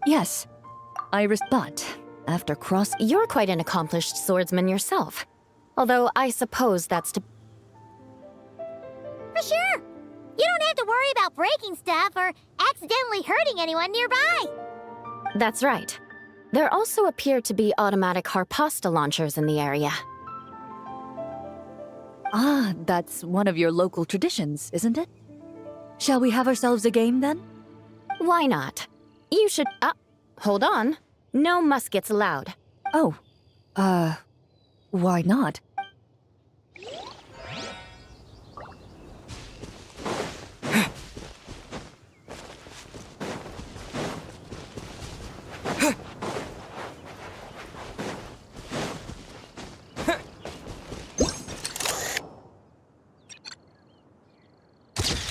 Yes, Iris, but after You're quite an accomplished swordsman yourself. Although I suppose that's to... For sure! You don't have to worry about breaking stuff or accidentally hurting anyone nearby. That's right. There also appear to be automatic harpasta launchers in the area. Ah, that's one of your local traditions, isn't it? Shall we have ourselves a game then? Why not? You should... hold on. No muskets allowed. Oh, why not?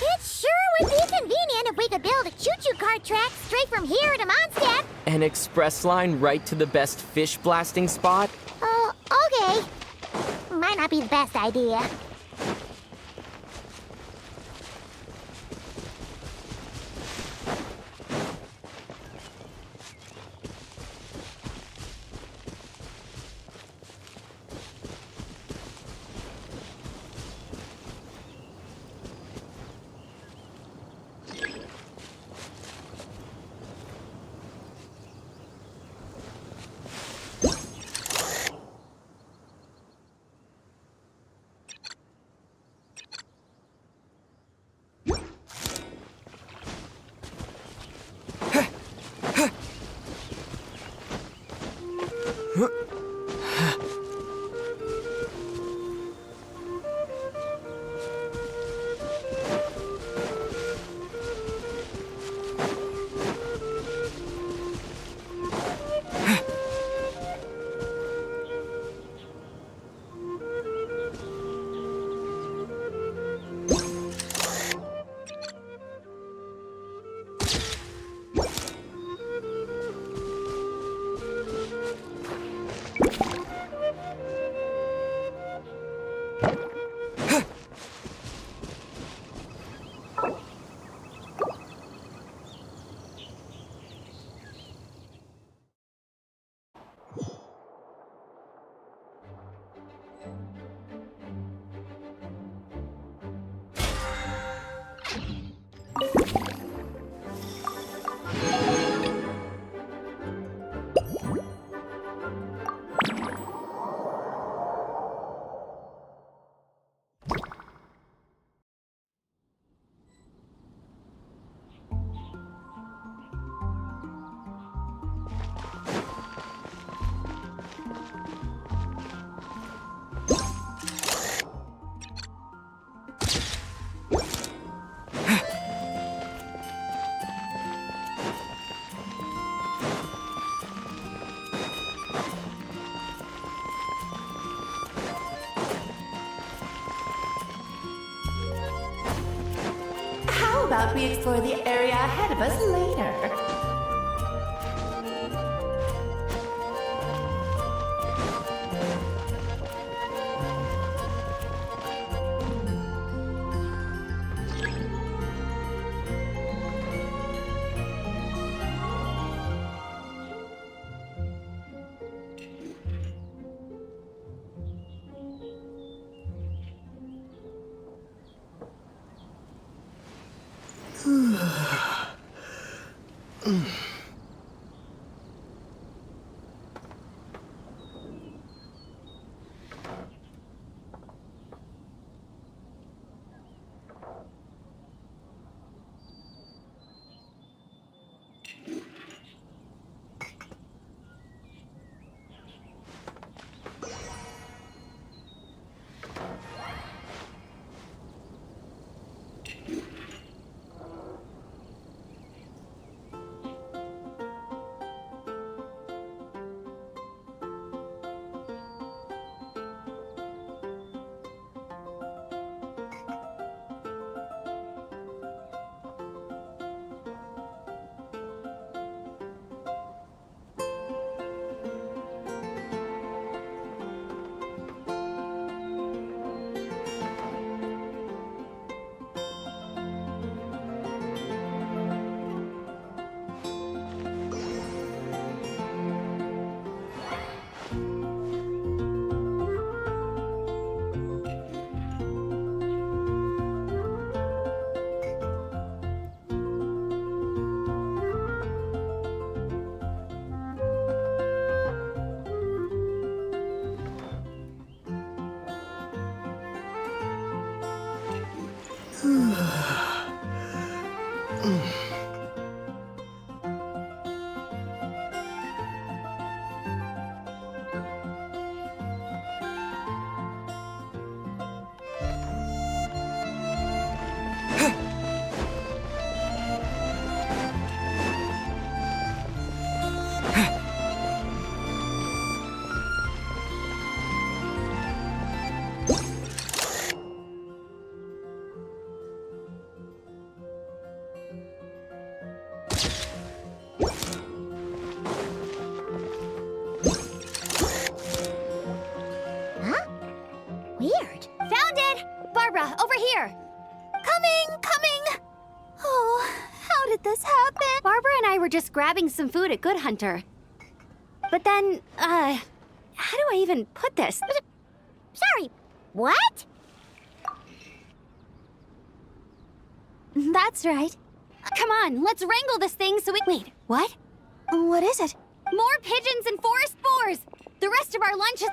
It sure would be convenient if we could build a choo-choo cart track straight from here to Mondstadt. An express line right to the best fish blasting spot? Oh, okay. Might not be the best idea. about we explore the area ahead of us later? Weird. Found it! Barbara, over here! Coming! Oh, how did this happen? Barbara and I were just grabbing some food at Good Hunter. But then, how do I even put this? Sorry, what? That's right. Come on, let's wrangle this thing so we— Wait, what? What is it? More pigeons and forest boars! The rest of our lunch is—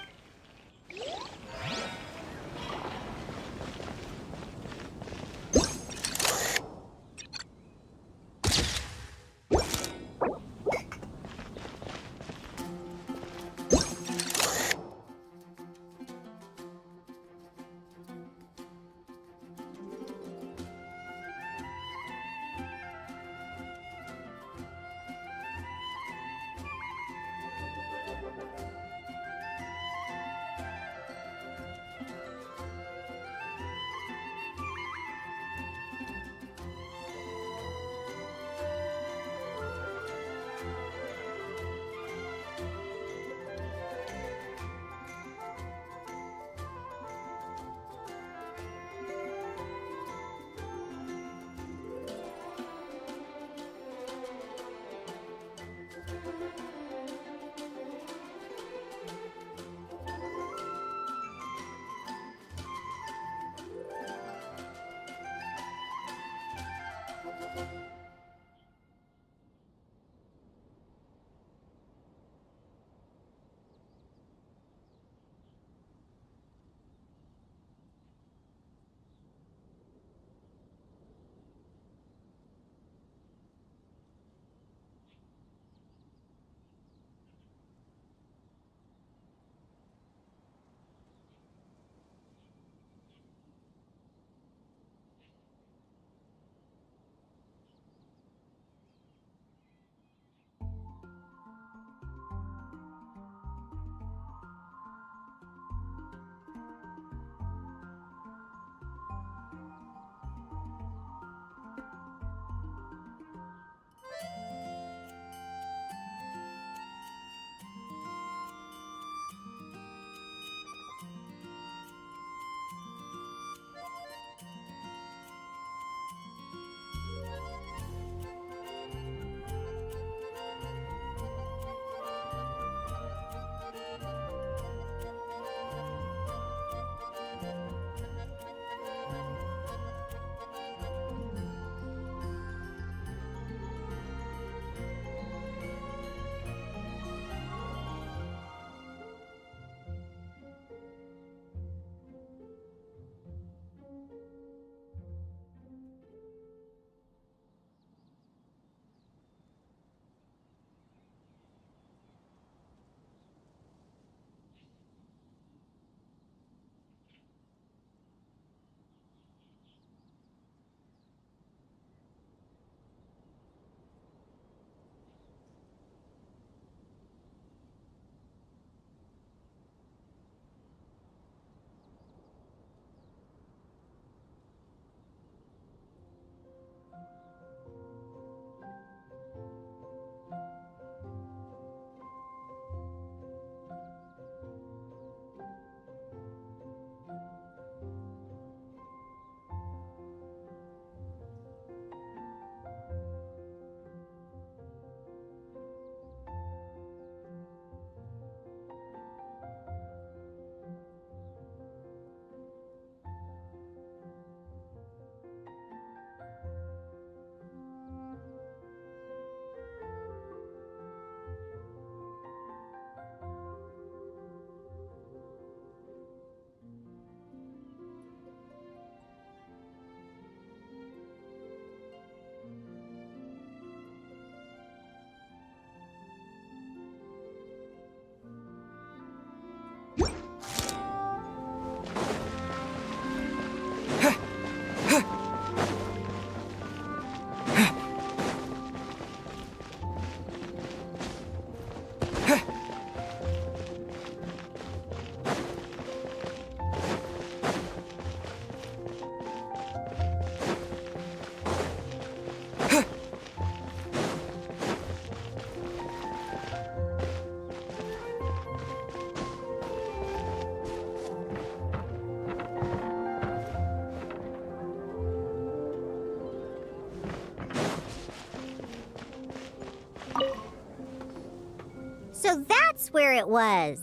where it was.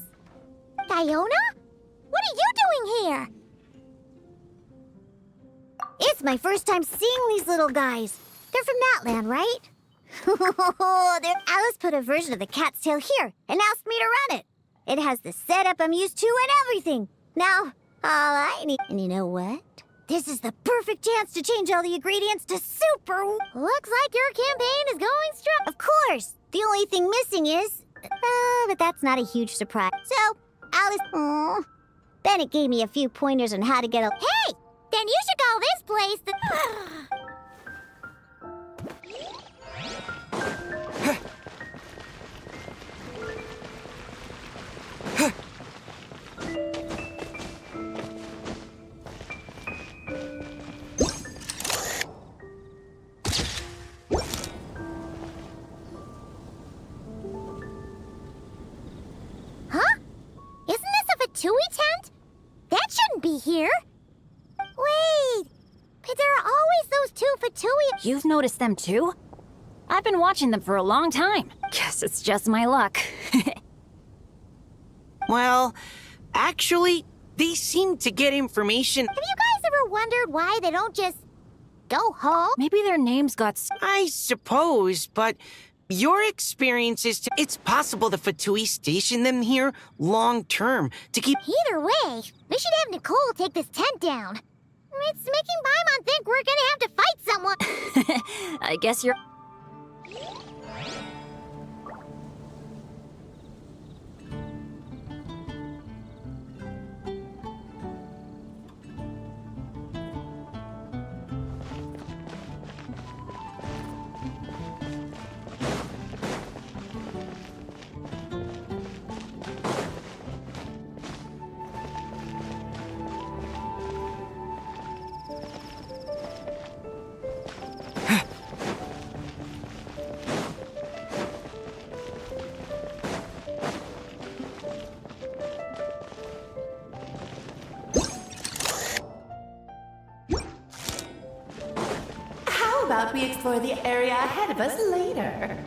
Fiona? What are you doing here? It's my first time seeing these little guys. They're from that land, right? Alice put a version of the cat's tail here and asked me to run it. It has the setup I'm used to and everything. Now, all I need... And you know what? This is the perfect chance to change all the ingredients to super... Looks like your campaign is going strong. Of course. The only thing missing is... but that's not a huge surprise. So, Alice... Bennett gave me a few pointers on how to get a... Hey! Then you should call this place the... Huh? Isn't this a Fatui tent? That shouldn't be here. Wait, but there are always those two Fatui... You've noticed them too? I've been watching them for a long time. Guess it's just my luck. Well, actually, they seem to get information. Have you guys ever wondered why they don't just go home? Maybe their names got I suppose, but your experience is it's possible the Fatui station them here long term to keep... Either way, we should have Nicole take this tent down. It's making Paimon think we're gonna have to fight someone. I guess you're... How about we explore the area ahead of us later?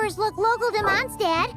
flowers look local to Mondstadt.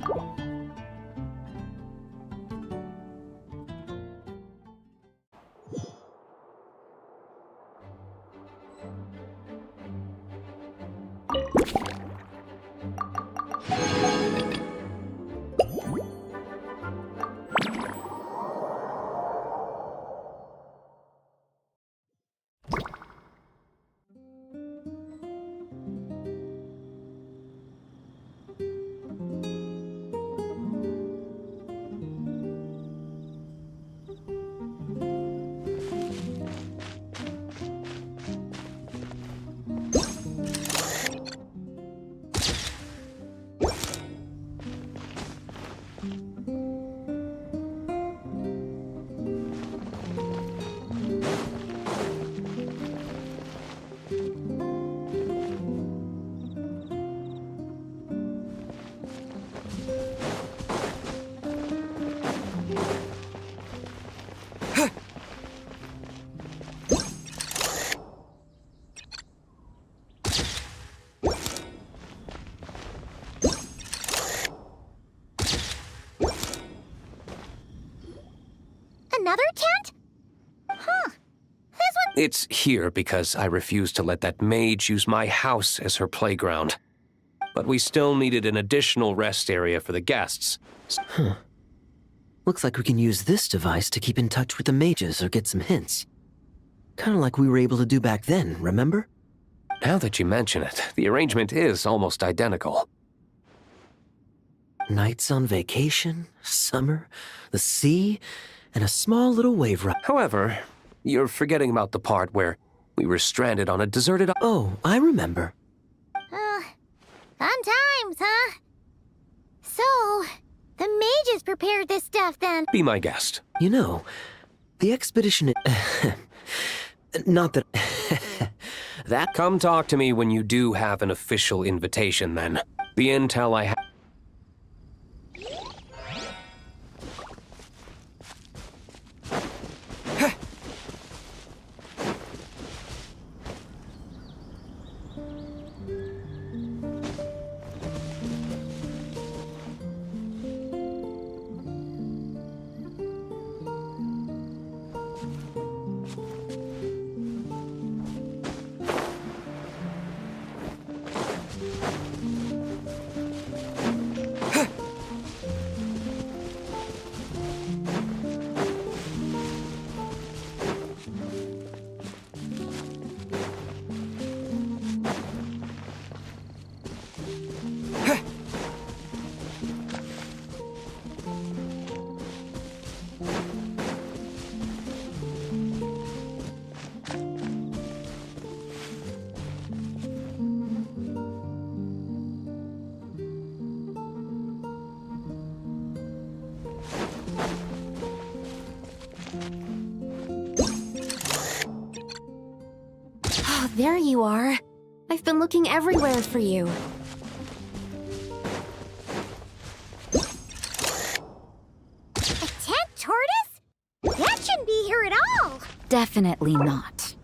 Another tent? Huh. This one... It's here because I refused to let that mage use my house as her playground. But we still needed an additional rest area for the guests. Huh. Looks like we can use this device to keep in touch with the mages or get some hints. Kinda like we were able to do back then, remember? Now that you mention it, the arrangement is almost identical. Nights on vacation, summer, the sea, and a small little wave ride. However, you're forgetting about the part where we were stranded on a deserted... Oh, I remember. Fun times, huh? So, the mages prepared this stuff then. Be my guest. You know, the expedition... Not that... that... Come talk to me when you do have an official invitation, then. The intel I have... There you are. I've been looking everywhere for you. A tent tortoise? That shouldn't be here at all. Definitely not.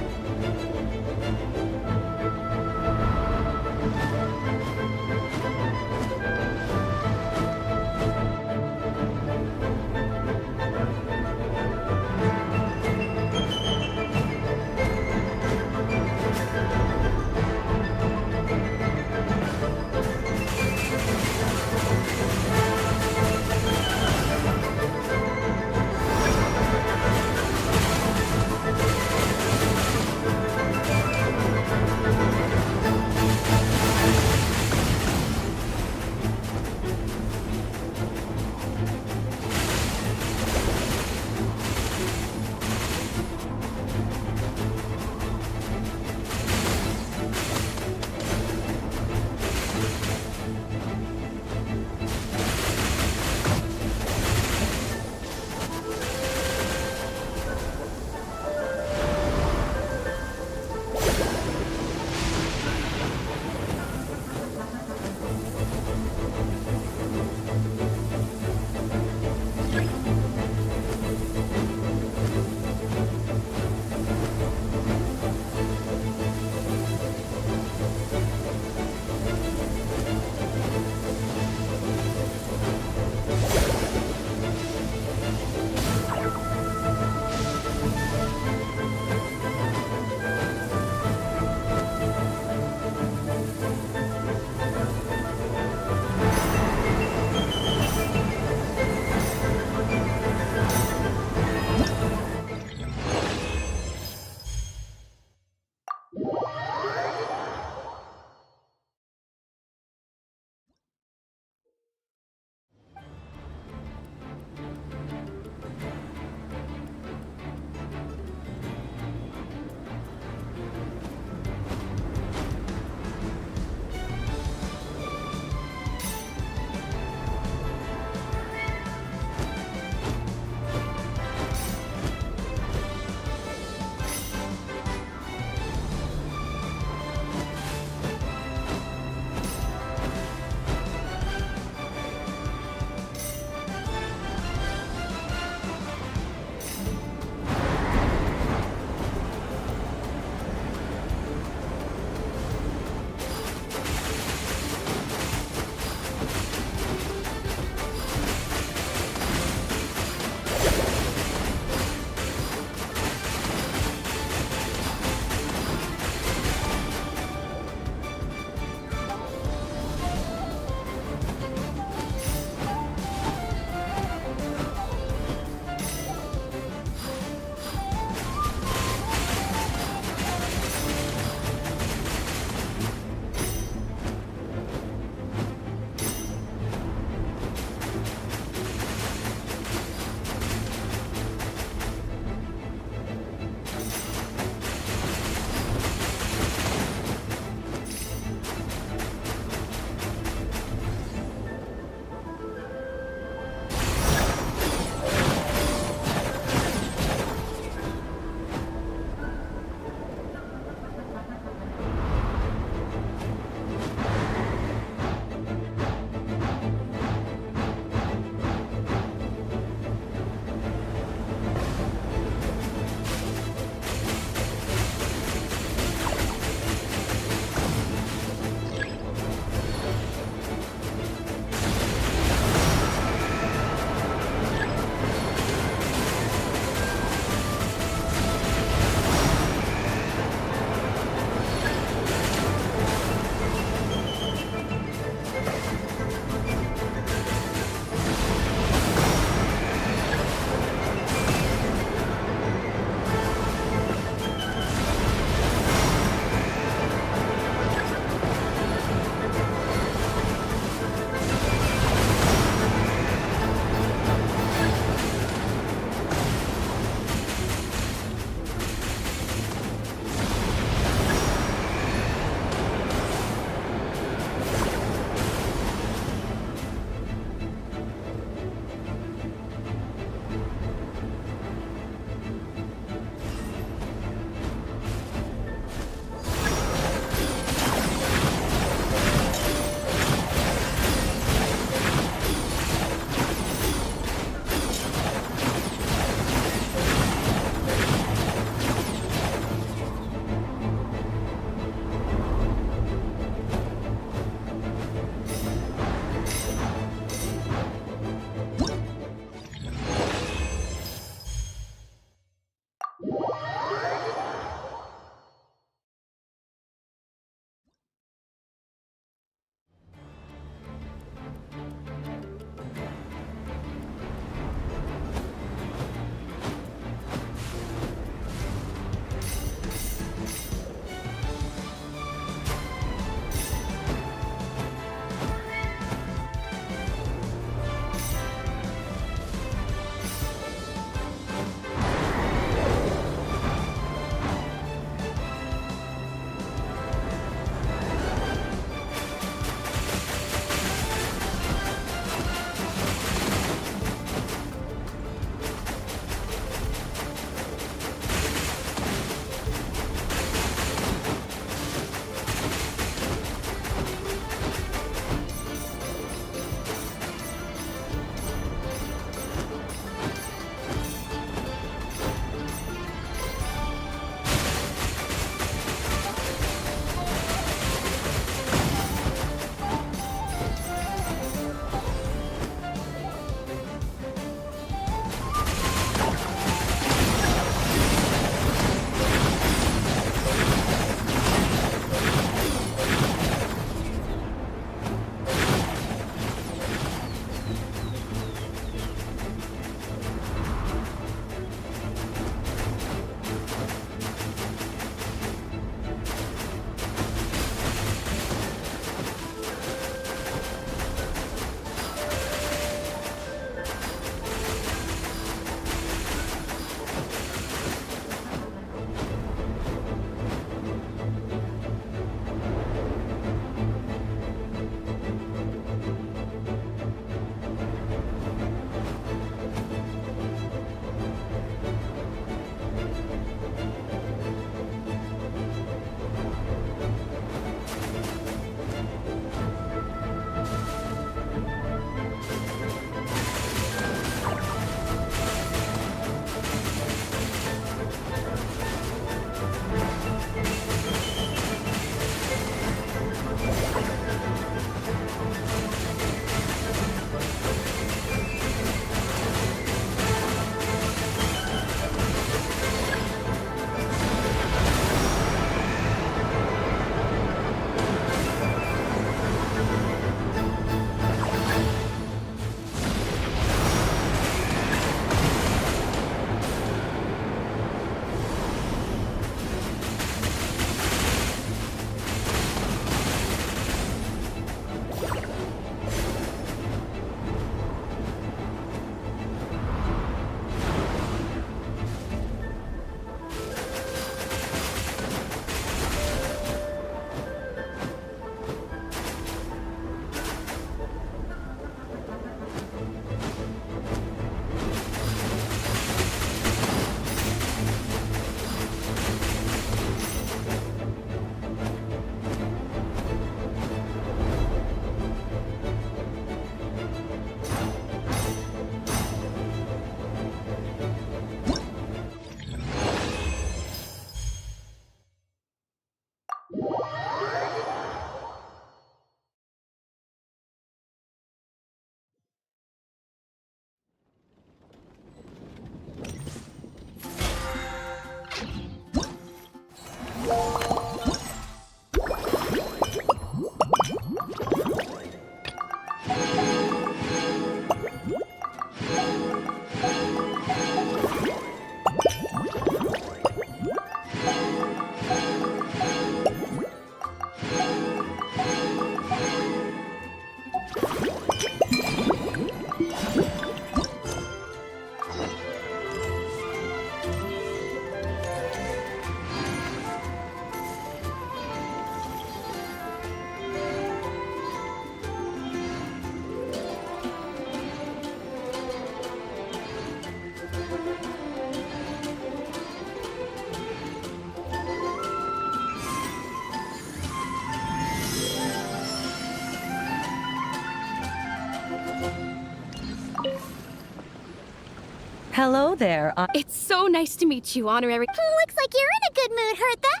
Hello there. It's so nice to meet you, Honorary. Looks like you're in a good mood, Hertha.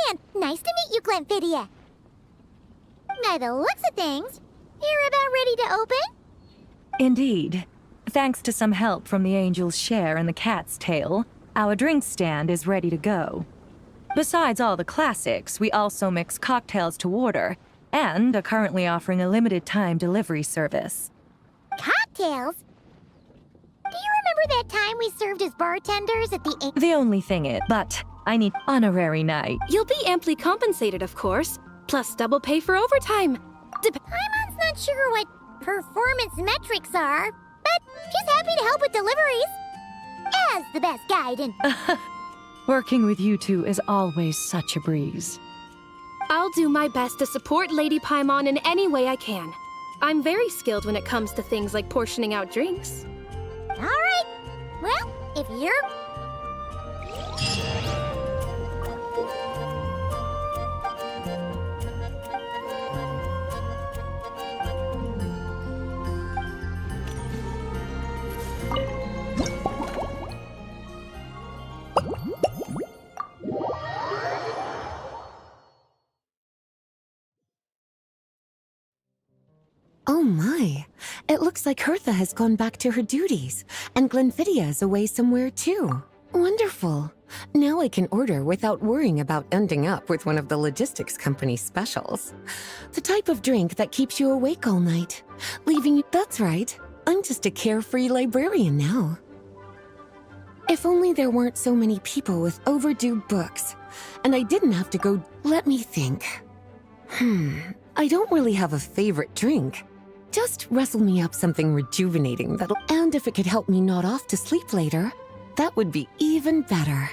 And nice to meet you, Glenfidia. By the looks of things, you're about ready to open? Indeed. Thanks to some help from the angel's share and the cat's tail, our drink stand is ready to go. Besides all the classics, we also mix cocktails to order, and are currently offering a limited-time delivery service. Cocktails? Do you remember that time we served as bartenders at the... The only thing is, but I need honorary night. You'll be amply compensated, of course, plus double pay for overtime. Paimon's not sure what performance metrics are, but she's happy to help with deliveries. As the best guide and... Working with you two is always such a breeze. I'll do my best to support Lady Paimon in any way I can. I'm very skilled when it comes to things like portioning out drinks. All right. Well, if you're... Oh my, it looks like Hertha has gone back to her duties, and Glenfidia is away somewhere too. Wonderful. Now I can order without worrying about ending up with one of the logistics company's specials. The type of drink that keeps you awake all night, leaving you... That's right, I'm just a carefree librarian now. If only there weren't so many people with overdue books, and I didn't have to go... Let me think. I don't really have a favorite drink. Just wrestle me up something rejuvenating that'll... And if it could help me nod off to sleep later, that would be even better.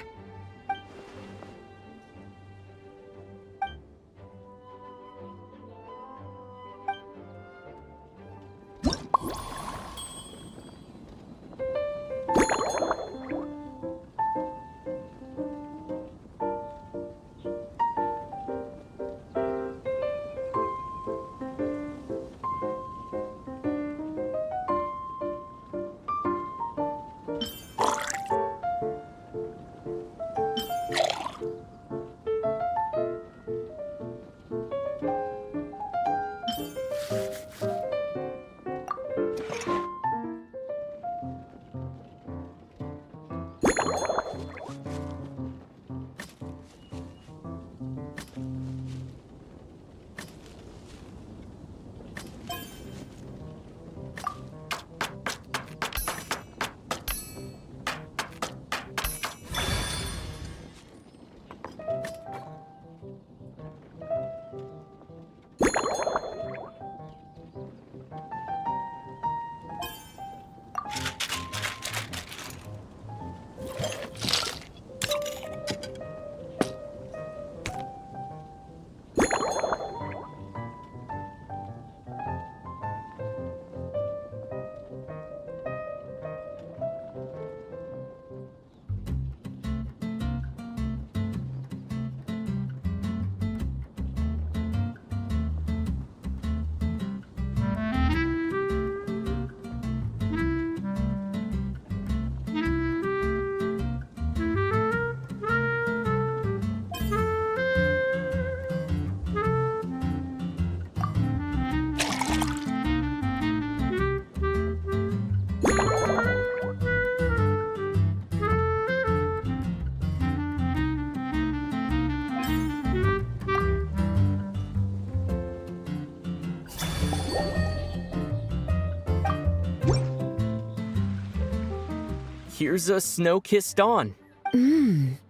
Here's a snow-kissed dawn.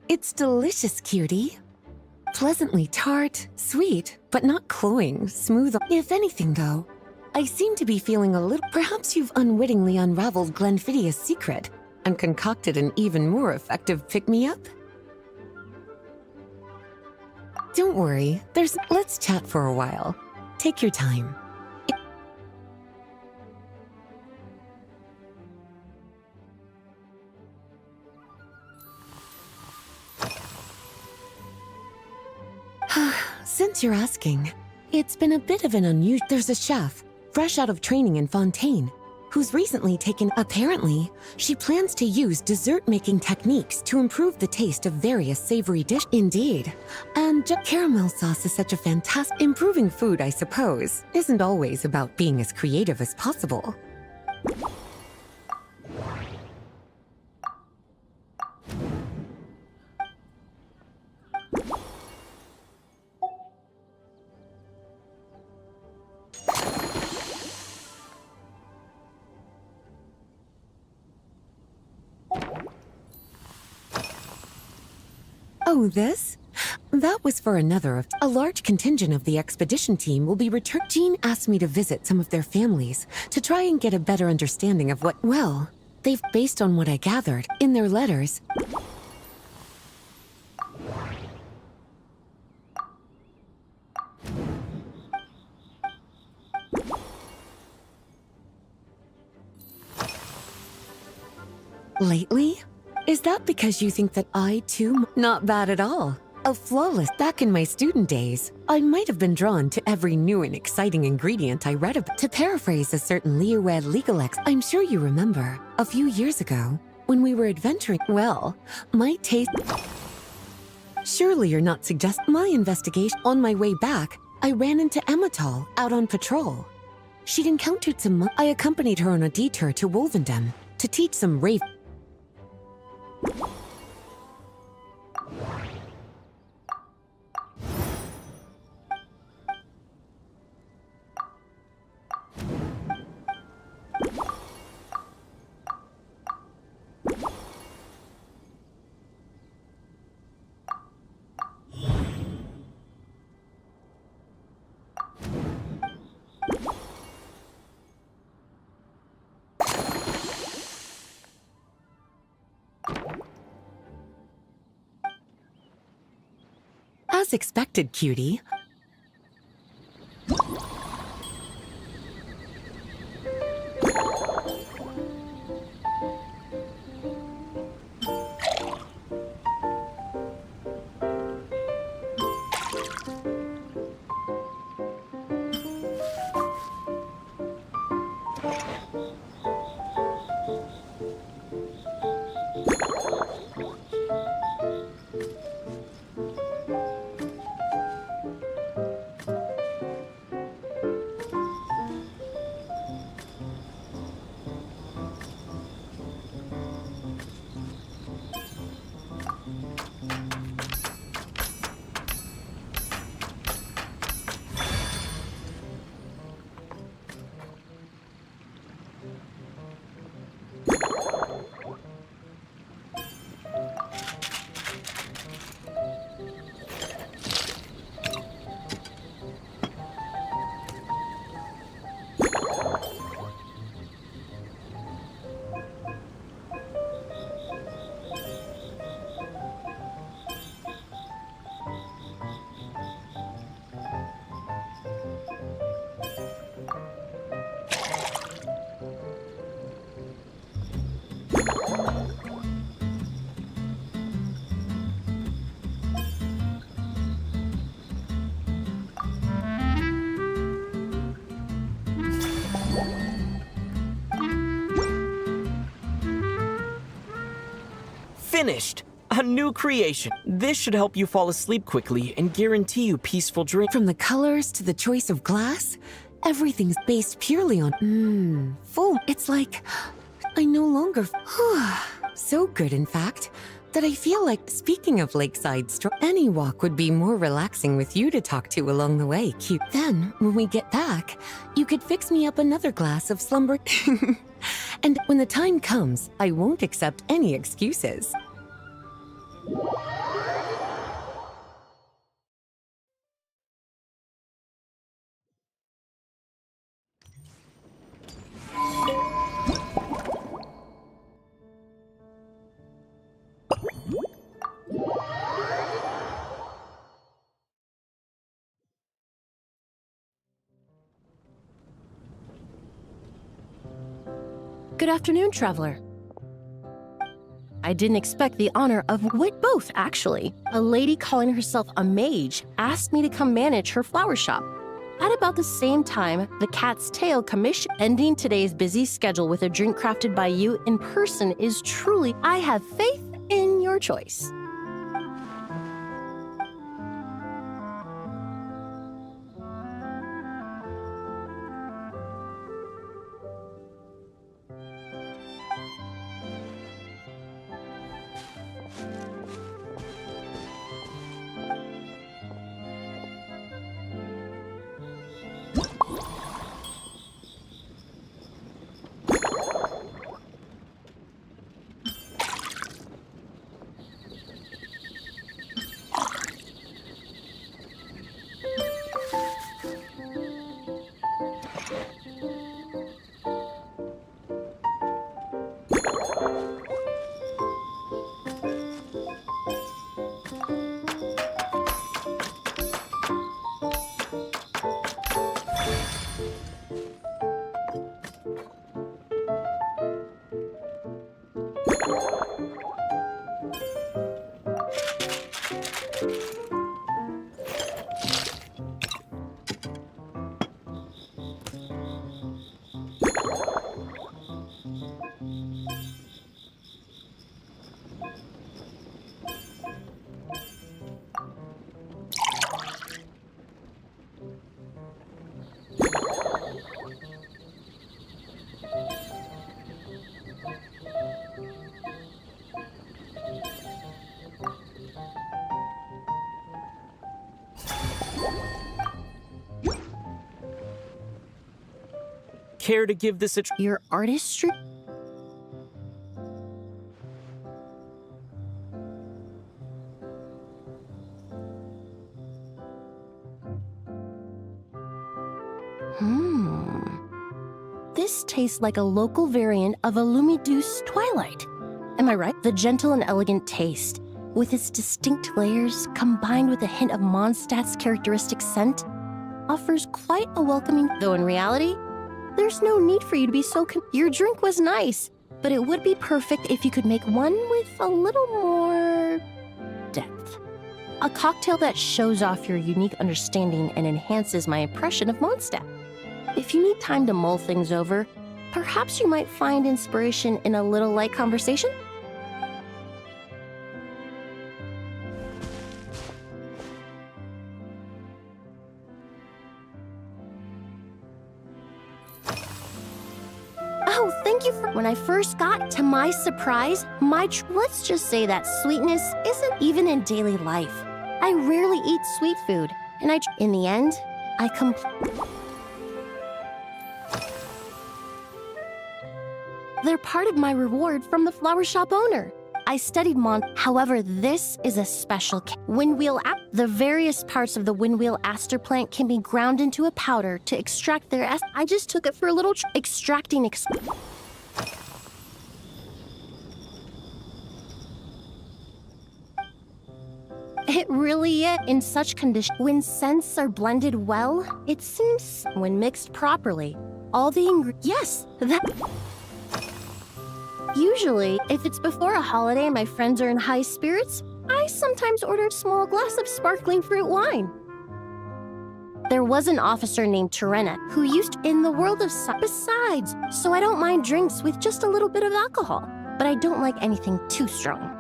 It's delicious, cutie. Pleasantly tart, sweet, but not cloying, smooth. If anything, though, I seem to be feeling a little... Perhaps you've unwittingly unraveled Glenfidia's secret and concocted an even more effective pick-me-up? Don't worry, let's chat for a while. Take your time. Since you're asking, it's been a bit of an unusual... There's a chef, fresh out of training in Fontaine. who's recently taken. Apparently, she plans to use dessert-making techniques to improve the taste of various savory dishes. Indeed. And caramel sauce is such a fantastic. Improving food, I suppose, isn't always about being as creative as possible. Oh, this? That was for another of. A large contingent of the expedition team will be returned. Jean asked me to visit some of their families to try and get a better understanding of what. Well, they've, based on what I gathered in their letters. Lately? Is that because you think that I, too, not bad at all? A flawless. Back in my student days, I might have been drawn to every new and exciting ingredient I read about. To paraphrase a certain Leowed legal I'm sure you remember, a few years ago, when we were adventuring. Well, my taste. Surely you're not suggesting my investigation. On my way back, I ran into Emmetall out on patrol. She'd encountered some. I accompanied her on a detour to Wolvendem to teach some rave. As expected, cutie. Finished! A new creation. This should help you fall asleep quickly and guarantee you peaceful dreams. From the colors to the choice of glass, everything's based purely on. Full. It's like I no longer. So good, in fact, that I feel like, speaking of lakeside any walk would be more relaxing with you to talk to along the way, cute. Then, when we get back, you could fix me up another glass of slumber. And when the time comes, I won't accept any excuses. Good afternoon, traveler. I didn't expect the honor of both, actually. A lady calling herself a mage asked me to come manage her flower shop. At about the same time, the Cat's Tail commission ending today's busy schedule with a drink crafted by you in person is truly, I have faith in your choice. Care to give this a try? Your artistry? This tastes like a local variant of a Lumideuse Twilight. Am I right? The gentle and elegant taste, with its distinct layers combined with a hint of Mondstadt's characteristic scent, offers quite a welcoming, though in reality, there's no need for you to be so your drink was nice, but it would be perfect if you could make one with a little more depth. A cocktail that shows off your unique understanding and enhances my impression of Mondstadt. If you need time to mull things over, perhaps you might find inspiration in a little light conversation? Oh, thank you for... When I first got to my surprise, let's just say that sweetness isn't even in daily life. I rarely eat sweet food, and in the end, They're part of my reward from the flower shop owner. I studied However, this is a special windwheel. The various parts of the windwheel aster plant can be ground into a powder to extract their I just took it for a little extracting. It really is. In such condition, when scents are blended well, it seems when mixed properly, all the ingredients. Yes, that. Usually, if it's before a holiday and my friends are in high spirits, I sometimes order a small glass of sparkling fruit wine. There was an officer named Terena who used in the world of besides, so I don't mind drinks with just a little bit of alcohol, but I don't like anything too strong.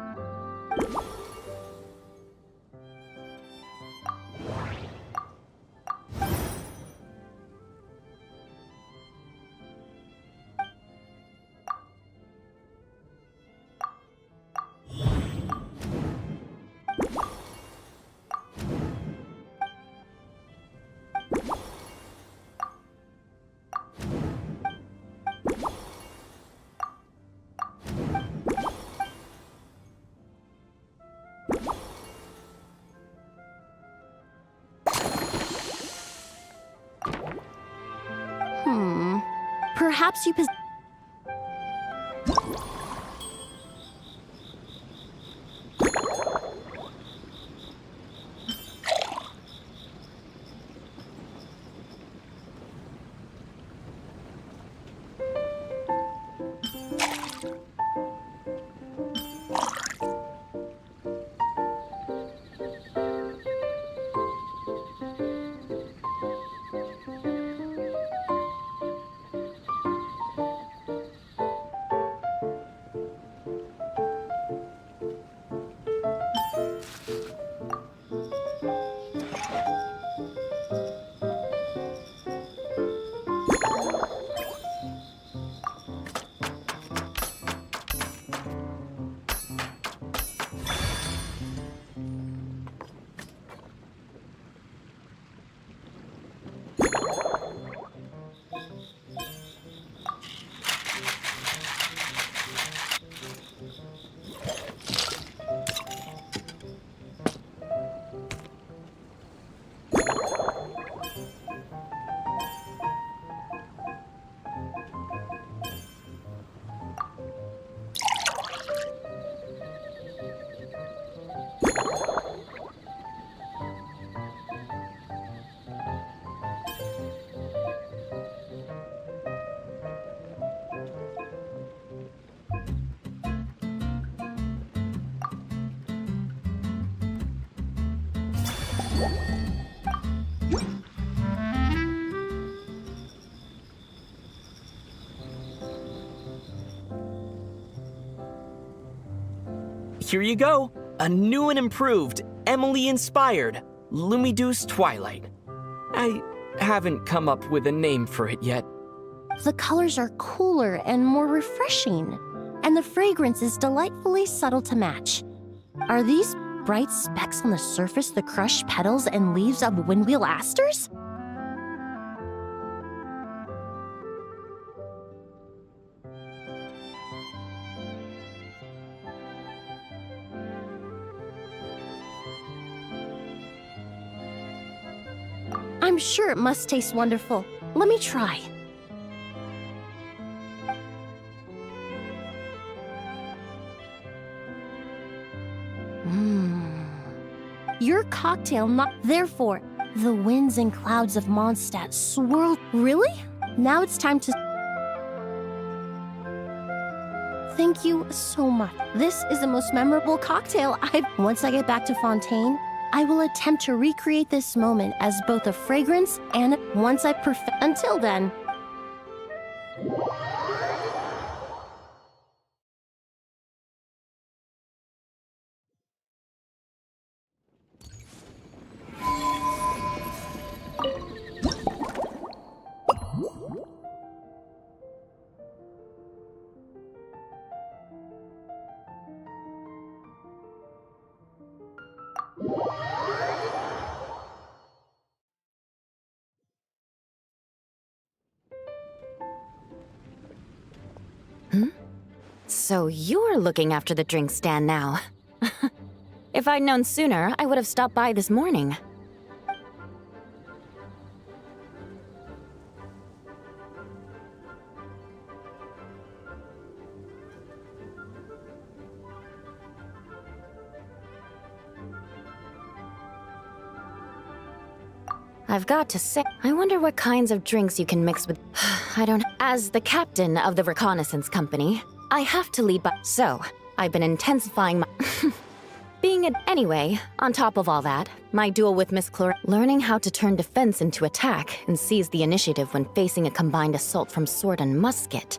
Perhaps you Here you go. A new and improved, Emily-inspired Lumiduce Twilight. I haven't come up with a name for it yet. The colors are cooler and more refreshing, and the fragrance is delightfully subtle to match. Are these bright specks on the surface the crushed petals and leaves of windwheel asters? I'm sure it must taste wonderful. Let me try. Your cocktail not. Therefore, the winds and clouds of Mondstadt swirl. Really? Now it's time to. Thank you so much. This is the most memorable cocktail I've. Once I get back to Fontaine, I will attempt to recreate this moment as both a fragrance and once I perfect. Until then. So you're looking after the drink stand now. If I'd known sooner, I would have stopped by this morning. I've got to say, I wonder what kinds of drinks you can mix with. I don't. As the captain of the reconnaissance company, I have to lead by. So, I've been intensifying my. Being it anyway, on top of all that, my duel with Miss Chlor. Learning how to turn defense into attack and seize the initiative when facing a combined assault from sword and musket.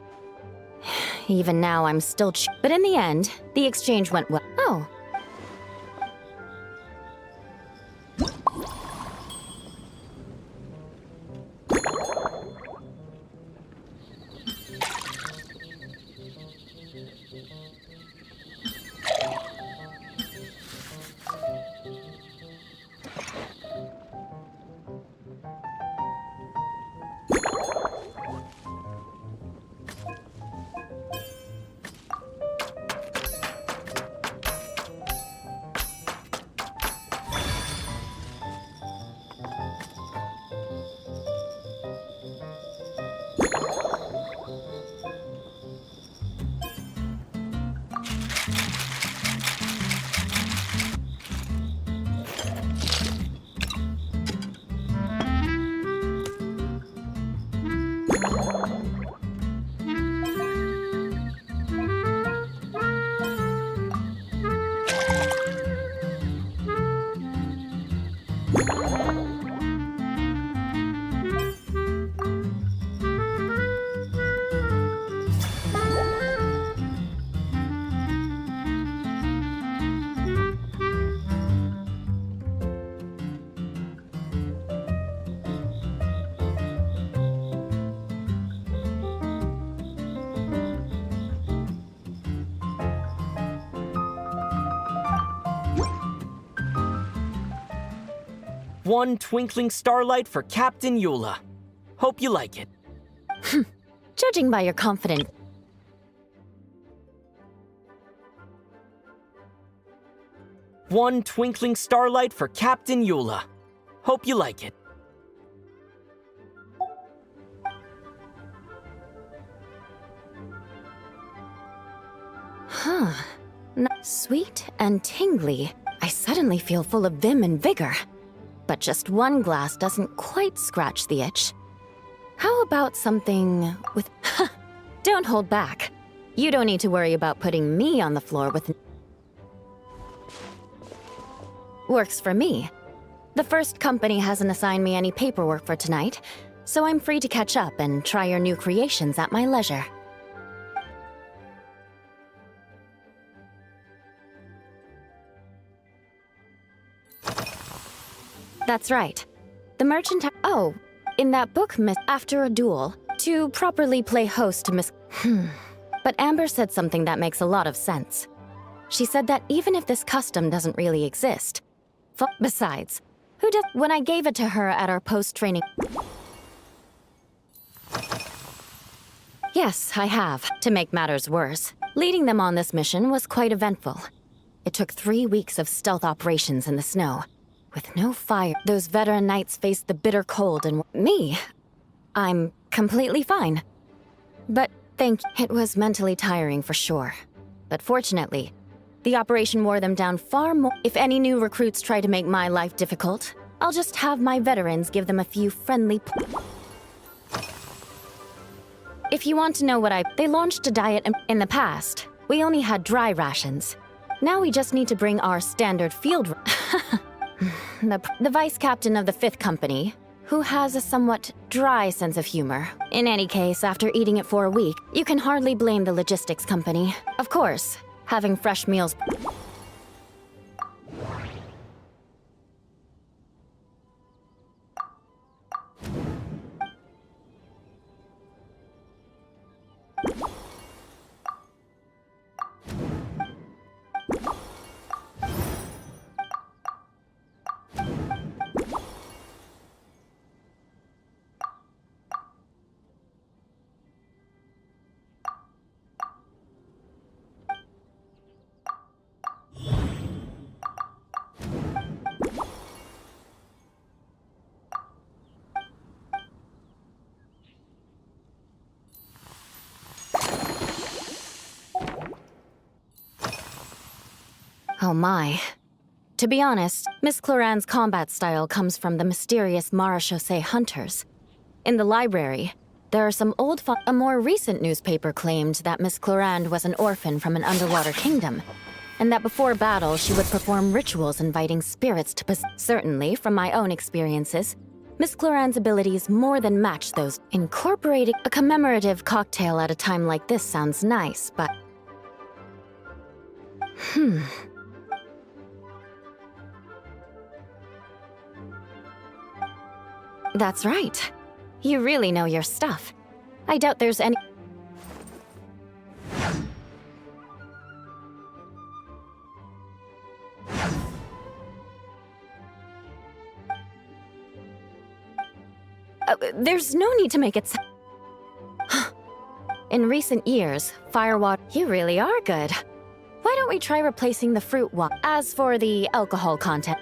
Even now, I'm still. But in the end, the exchange went well. Oh. One twinkling starlight for Captain Eula. Hope you like it. Judging by your confident. One twinkling starlight for Captain Eula. Hope you like it. Huh. Sweet and tingly. I suddenly feel full of vim and vigor. But just one glass doesn't quite scratch the itch. How about something with... Don't hold back. You don't need to worry about putting me on the floor with... Works for me. The first company hasn't assigned me any paperwork for tonight, so I'm free to catch up and try your new creations at my leisure. That's right. The merchant oh, in that book, Miss, after a duel, to properly play host to Miss... But Amber said something that makes a lot of sense. She said that even if this custom doesn't really exist... Besides, who does... When I gave it to her at our post-training... Yes, I have. To make matters worse, leading them on this mission was quite eventful. It took 3 weeks of stealth operations in the snow. With no fire, those veteran knights faced the bitter cold and me. I'm completely fine. But it was mentally tiring for sure. But fortunately, the operation wore them down far more. If any new recruits try to make my life difficult, I'll just have my veterans give them a few friendly... If you want to know what they launched a diet in the past. We only had dry rations. Now we just need to bring our standard field... the vice captain of the 5th company, who has a somewhat dry sense of humor. In any case, after eating it for a week, you can hardly blame the logistics company. Of course, having fresh meals... Oh my. To be honest, Miss Cloran's combat style comes from the mysterious Marechaussee hunters. In the library, there are some old a more recent newspaper claimed that Miss Cloran was an orphan from an underwater kingdom, and that before battle she would perform rituals inviting spirits to Certainly, from my own experiences, Miss Cloran's abilities more than match those. Incorporating a commemorative cocktail at a time like this sounds nice, but... That's right. You really know your stuff. I doubt there's any... There's no need to make it... In recent years, firewater... You really are good. Why don't we try replacing the fruit water? As for the alcohol content...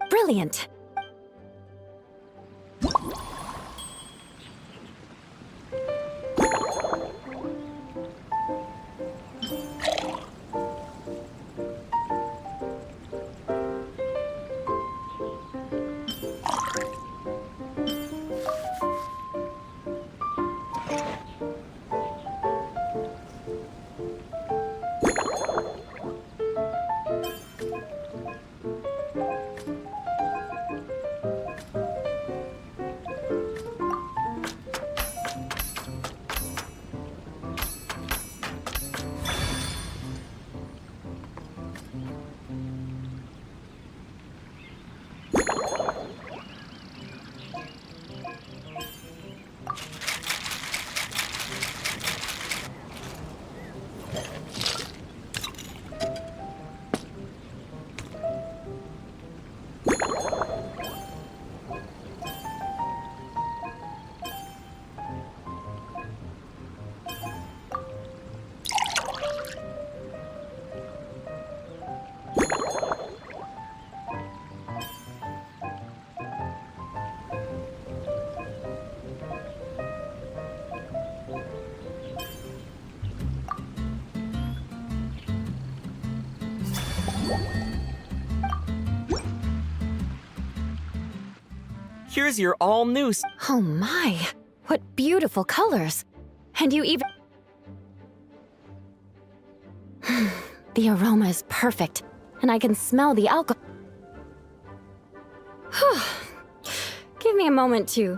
Brilliant. here's your all new. Oh my, what beautiful colors. And you even... The aroma is perfect, and I can smell the alcohol. Give me a moment to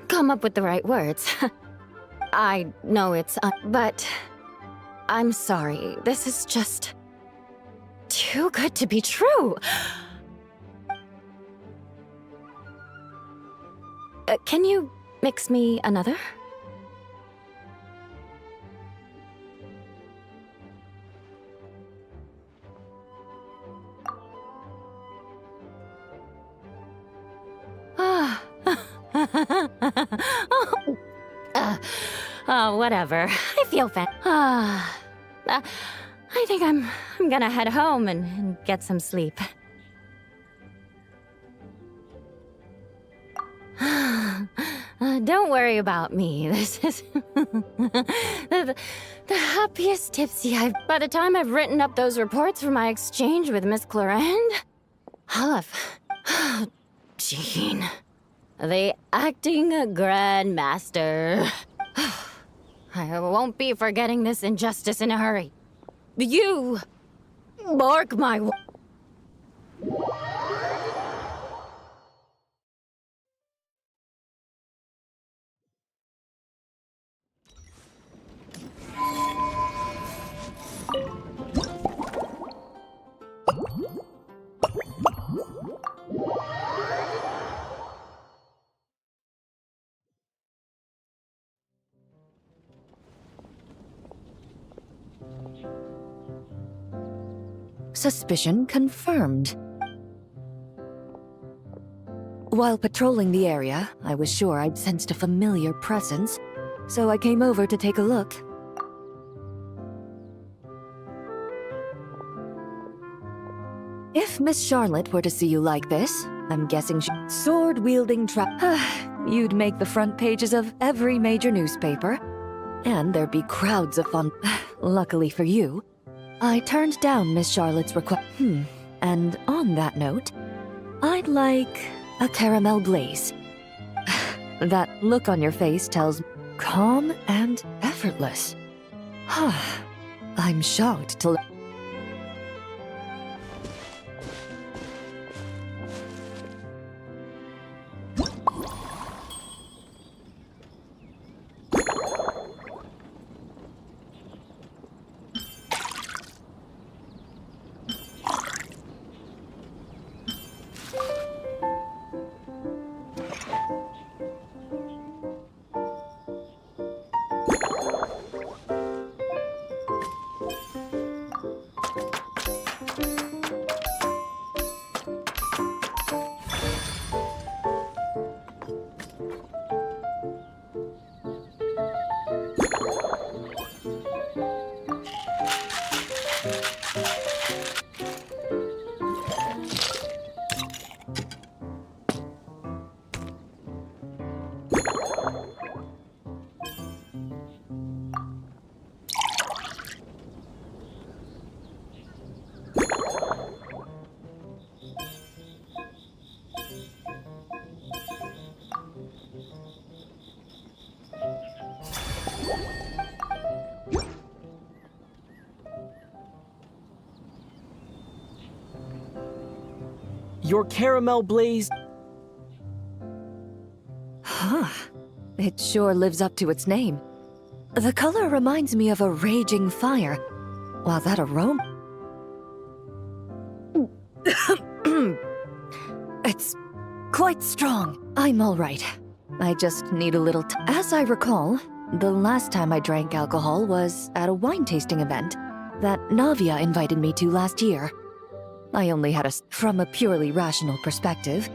come up with the right words. I know it's... but... I'm sorry, this is just... too good to be true. Can you mix me another? Whatever. I feel I think I'm gonna head home and get some sleep. Don't worry about me. This is the happiest tipsy I've... By the time I've written up those reports for my exchange with Miss Clarend, I'll have... Jean. The acting grandmaster. I won't be forgetting this injustice in a hurry. You mark my... Suspicion confirmed. While patrolling the area, I was sure I'd sensed a familiar presence, so I came over to take a look. If Miss Charlotte were to see you like this, I'm guessing sword-wielding you'd make the front pages of every major newspaper, and there'd be crowds of fun. Luckily for you, I turned down Miss Charlotte's request. And on that note, I'd like a caramel glaze. That look on your face tells me calm and effortless. I'm shocked to... Your caramel blaze... It sure lives up to its name. The color reminds me of a raging fire, while that aroma... It's quite strong. I'm all right. I just need a little As I recall, the last time I drank alcohol was at a wine tasting event that Navia invited me to last year. I only had from a purely rational perspective.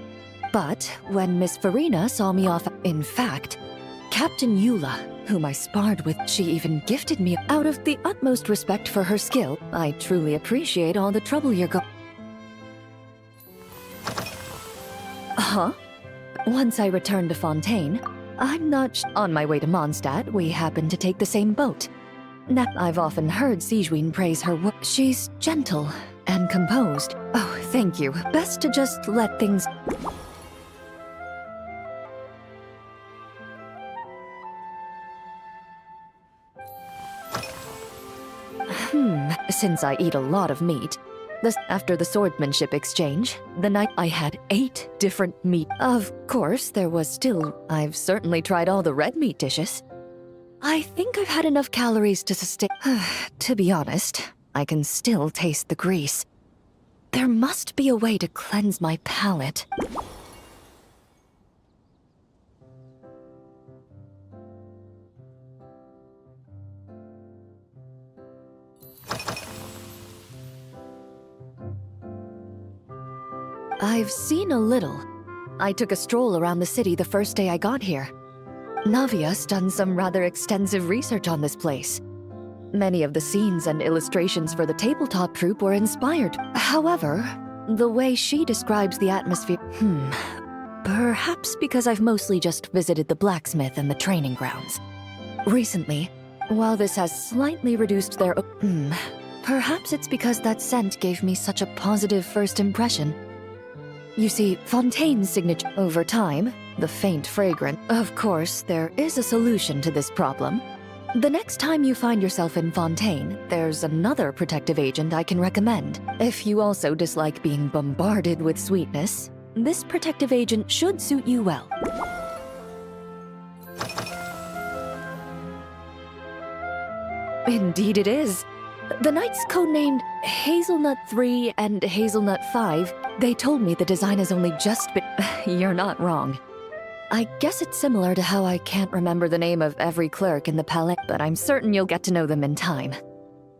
But when Miss Farina saw me off... In fact, Captain Eula, whom I sparred with, she even gifted me... Out of the utmost respect for her skill, I truly appreciate all the trouble you're Once I returned to Fontaine, I'm not on my way to Mondstadt, we happened to take the same boat. Now, I've often heard Sigewinne praise her work. She's gentle and composed. Oh, thank you. Best to just let things... Since I eat a lot of meat, after the swordsmanship exchange, the night I had 8 different meat. Of course, there was still. I've certainly tried all the red meat dishes. I think I've had enough calories to sustain. To be honest, I can still taste the grease. There must be a way to cleanse my palate. I've seen a little. I took a stroll around the city the first day I got here. Navia's done some rather extensive research on this place. Many of the scenes and illustrations for the tabletop troupe were inspired. However, the way she describes the atmosphere... Perhaps because I've mostly just visited the blacksmith and the training grounds. Recently, while this has slightly reduced their... Perhaps it's because that scent gave me such a positive first impression. You see, Fontaine's signature over time, the faint fragrance. Of course, there is a solution to this problem. The next time you find yourself in Fontaine, there's another protective agent I can recommend. If you also dislike being bombarded with sweetness, this protective agent should suit you well. Indeed it is. The knights codenamed Hazelnut 3 and Hazelnut 5, they told me the design has only just been... You're not wrong. I guess it's similar to how I can't remember the name of every clerk in the palais, but I'm certain you'll get to know them in time.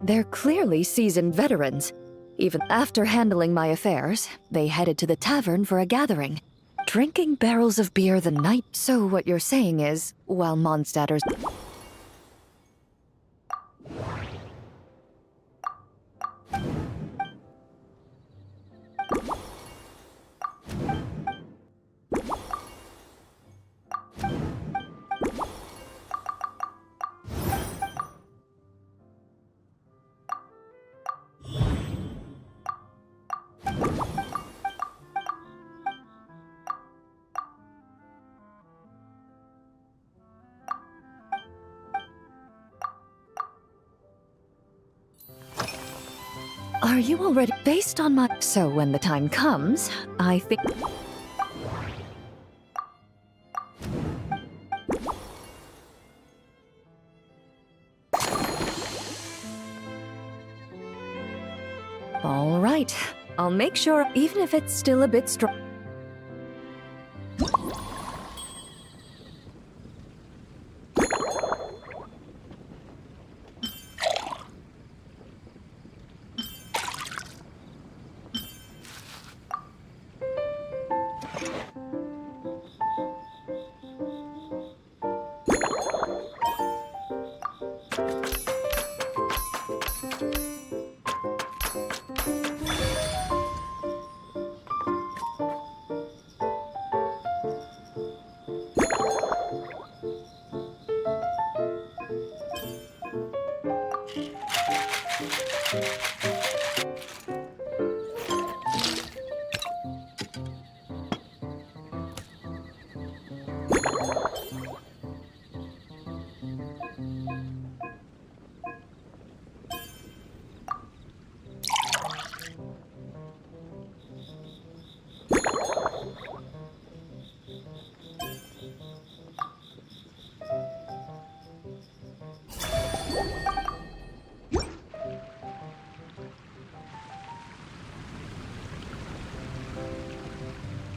They're clearly seasoned veterans. Even after handling my affairs, they headed to the tavern for a gathering, drinking barrels of beer the night. So what you're saying is, while Mondstadters... Are you already based on my... So when the time comes, I think... All right, I'll make sure, even if it's still a bit strong.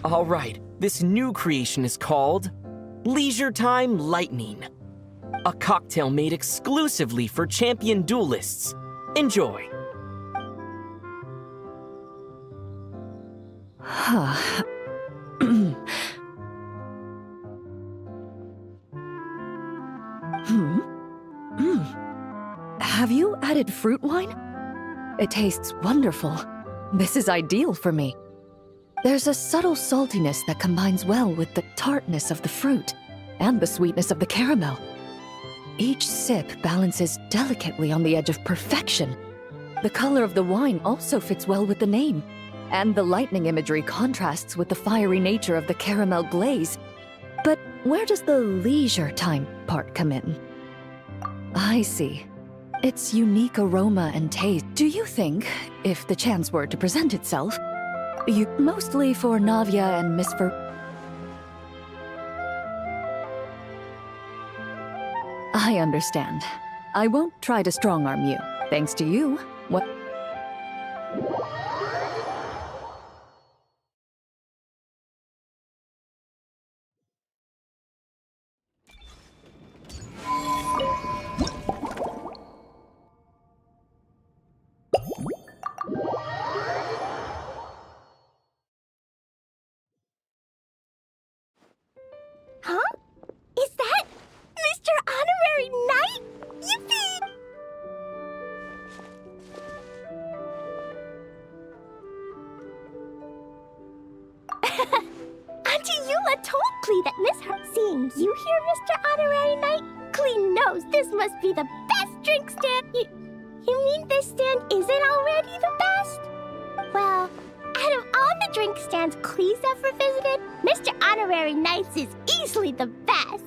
All right, this new creation is called Leisure Time Lightning. A cocktail made exclusively for champion duelists. Enjoy. Have you added fruit wine? It tastes wonderful. This is ideal for me. There's a subtle saltiness that combines well with the tartness of the fruit and the sweetness of the caramel. Each sip balances delicately on the edge of perfection. The color of the wine also fits well with the name, and the lightning imagery contrasts with the fiery nature of the caramel glaze. But where does the leisure time part come in? I see. its unique aroma and taste. Do you think, if the chance were to present itself, mostly for Navia and Miss I understand. I won't try to strong-arm you. Thanks to you, what... Huh? Is that Mr. Honorary Knight? Yippee! Auntie Eula told Klee that Miss Her... Seeing you here, Mr. Honorary Knight, Klee knows this must be the best drink stand. You mean this stand isn't already the best? Well, out of all the drink stands Klee's ever visited, Mr. Honorary Knight's is easily the best.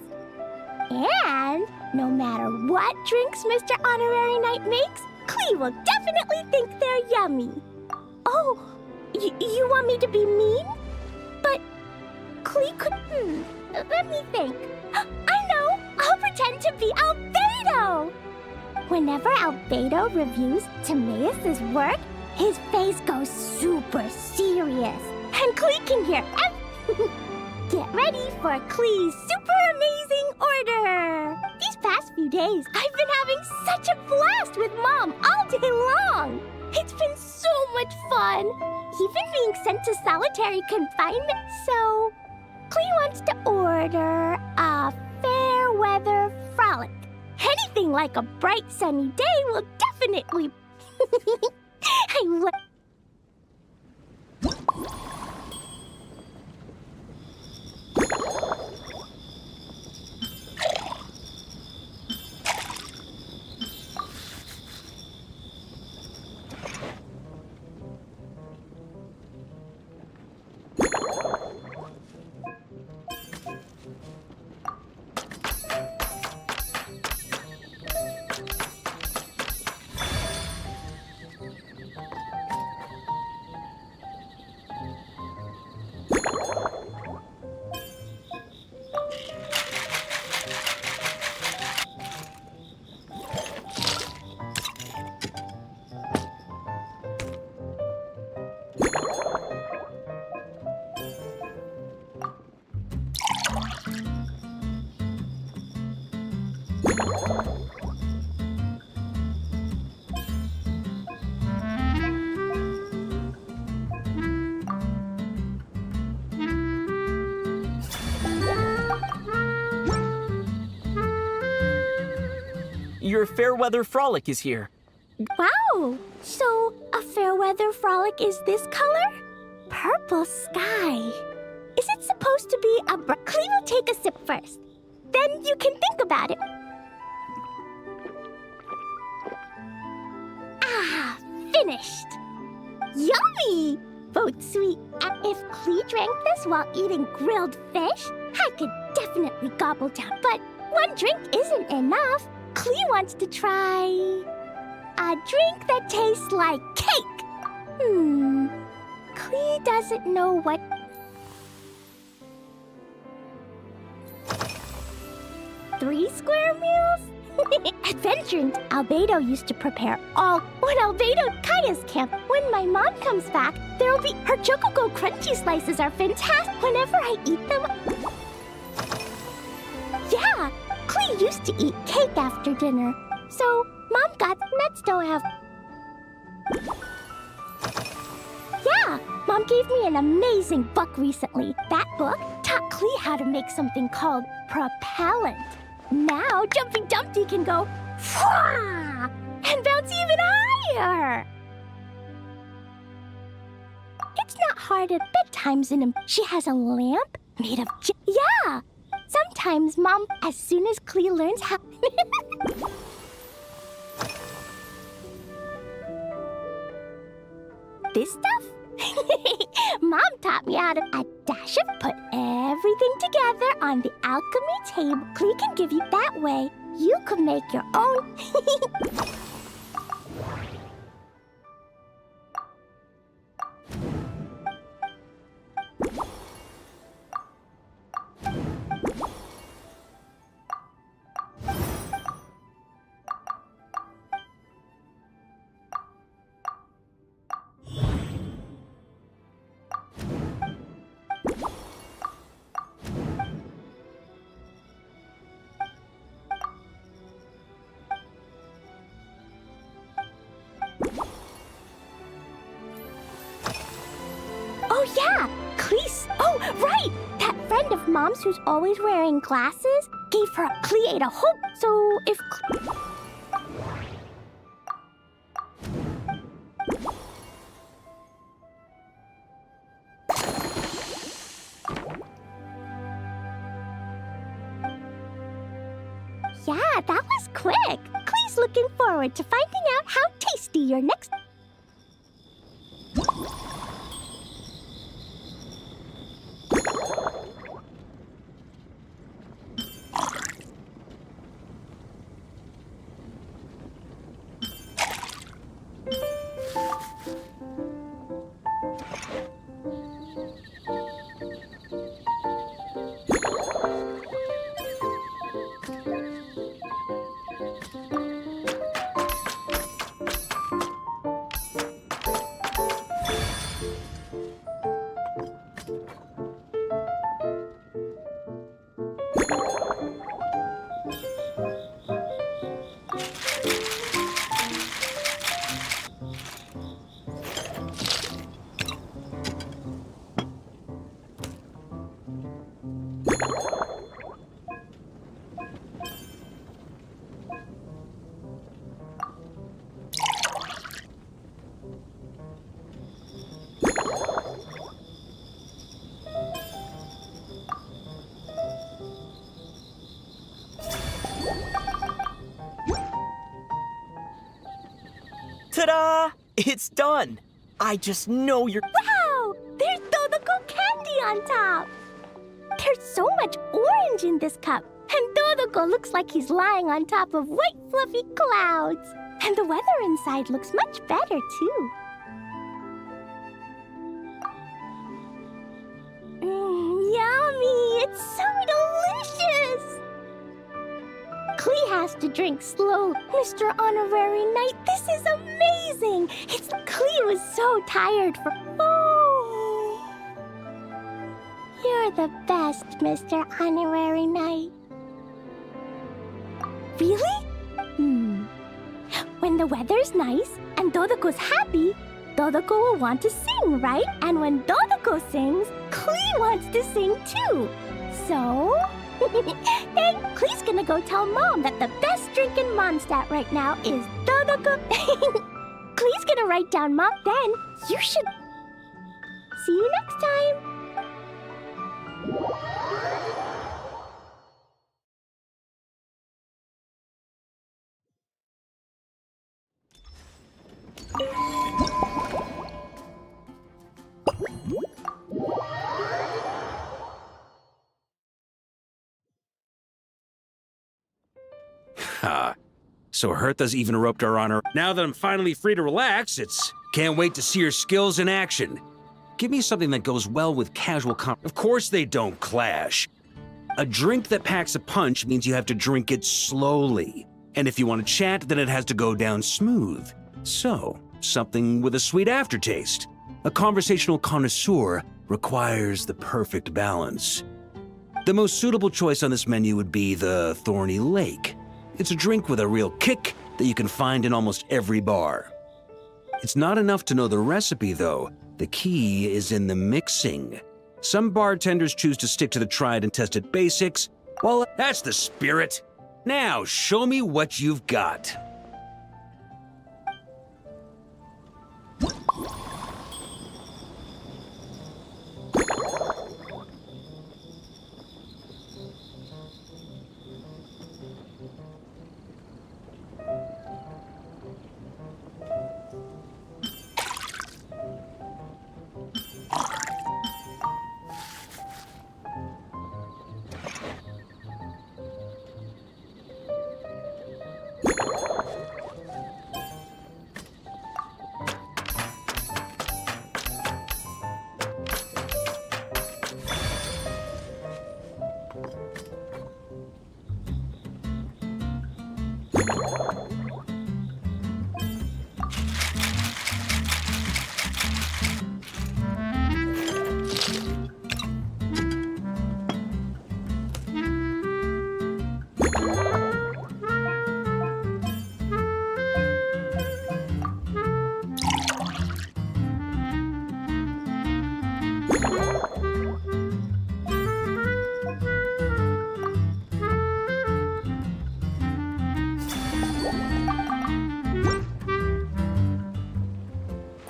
And no matter what drinks Mr. Honorary Knight makes, Klee will definitely think they're yummy. Oh, you want me to be mean? But Klee could... let me think. I know! I'll pretend to be Albedo! Whenever Albedo reviews Timaeus' work, his face goes super serious. And Klee can hear Get ready for Klee's super amazing order! These past few days, I've been having such a blast with Mom all day long! It's been so much fun! Even being sent to solitary confinement, so... Klee wants to order a fair weather frolic. Anything like a bright sunny day will definitely... Your Fairweather Frolic is here. Wow! So, a fair weather frolic is this color? Purple sky. Is it supposed to be a Klee will take a sip first. Then you can think about it. Ah, finished. Yummy! Both sweet. And if Klee drank this while eating grilled fish, I could definitely gobble down. But one drink isn't enough. Klee wants to try a drink that tastes like cake. Klee doesn't know what... Three square meals? Adventuring Albedo used to prepare all... When Albedo Kaya's camp, when my mom comes back, there'll be... Her Chocogo crunchy slices are fantastic. Whenever I eat them... Yeah! Klee used to eat cake after dinner, so Mom got nuts don't have... Yeah, Mom gave me an amazing book recently. That book taught Klee how to make something called propellant. Now Jumpy Dumpty can go Fwah! And bounce even higher. It's not hard at bedtimes in him. She has a lamp made of... Yeah! Sometimes, Mom, as soon as Klee learns how... This stuff? Mom taught me how to... A dash of put everything together on the alchemy table. Klee can give you that way. you could make your own. Oh yeah, Cleese. Oh, right! That friend of Mom's who's always wearing glasses gave her a Clee ate a hope. So if Yeah, that was quick. Clee's looking forward to finding out how tasty your next... Ta-da! It's done! I just know you're... Wow! There's Dodoco candy on top! There's so much orange in this cup, and Dodoco looks like he's lying on top of white fluffy clouds. And the weather inside looks much better, too. Yummy! It's so delicious! Clee has to drink slow. Mr. Honorary Knight, this is amazing! Clee was so tired for... Oh! You're the best, Mr. Honorary Knight. Really? When the weather's nice and Dodoco's happy, Dodoco will want to sing, right? And when Dodoco sings, Clee wants to sing too. So... then Clee's gonna go tell Mom that the best drink in Mondstadt right now is Dodoco. Clee's gonna write down Mom. Then you should... See you next time. So Hertha's even roped her on her. Now that I'm finally free to relax, can't wait to see her skills in action. Give me something that goes well with casual Of course they don't clash. A drink that packs a punch means you have to drink it slowly. And if you want to chat, then it has to go down smooth. So, something with a sweet aftertaste. A conversational connoisseur requires the perfect balance. The most suitable choice on this menu would be the Thorny Lake. It's a drink with a real kick that you can find in almost every bar. It's not enough to know the recipe, though. The key is in the mixing. Some bartenders choose to stick to the tried and tested basics. Well, that's the spirit. Now, show me what you've got.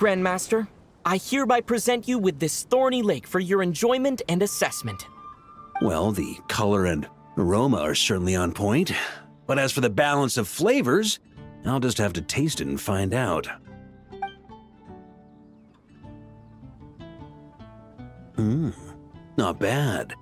Grandmaster, I hereby present you with this thorny lake for your enjoyment and assessment. Well, the color and aroma are certainly on point. But as for the balance of flavors, I'll just have to taste it and find out. Not bad.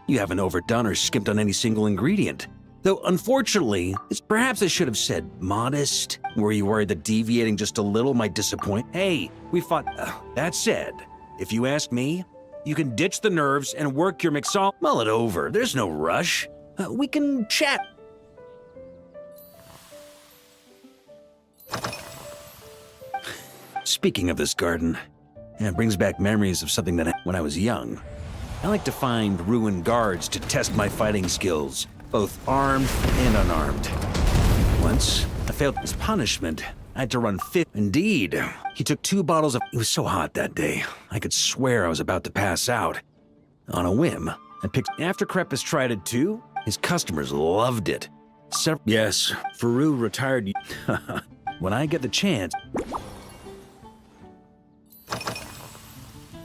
You haven't overdone or skimped on any single ingredient. Though, unfortunately, perhaps I should have said modest. Were you worried that deviating just a little might disappoint? Hey, we fought. That said, if you ask me, you can ditch the nerves and work your mixol. Mull it over. There's no rush. We can chat. Speaking of this garden, it brings back memories of something that when I was young. I like to find ruined guards to test my fighting skills, both armed and unarmed. Once, I failed as punishment. I had to run fit. Indeed, he took 2 bottles of. It was so hot that day, I could swear I was about to pass out. On a whim, I picked. After Krepis tried it too, his customers loved it. Yes, Faru retired. When I get the chance.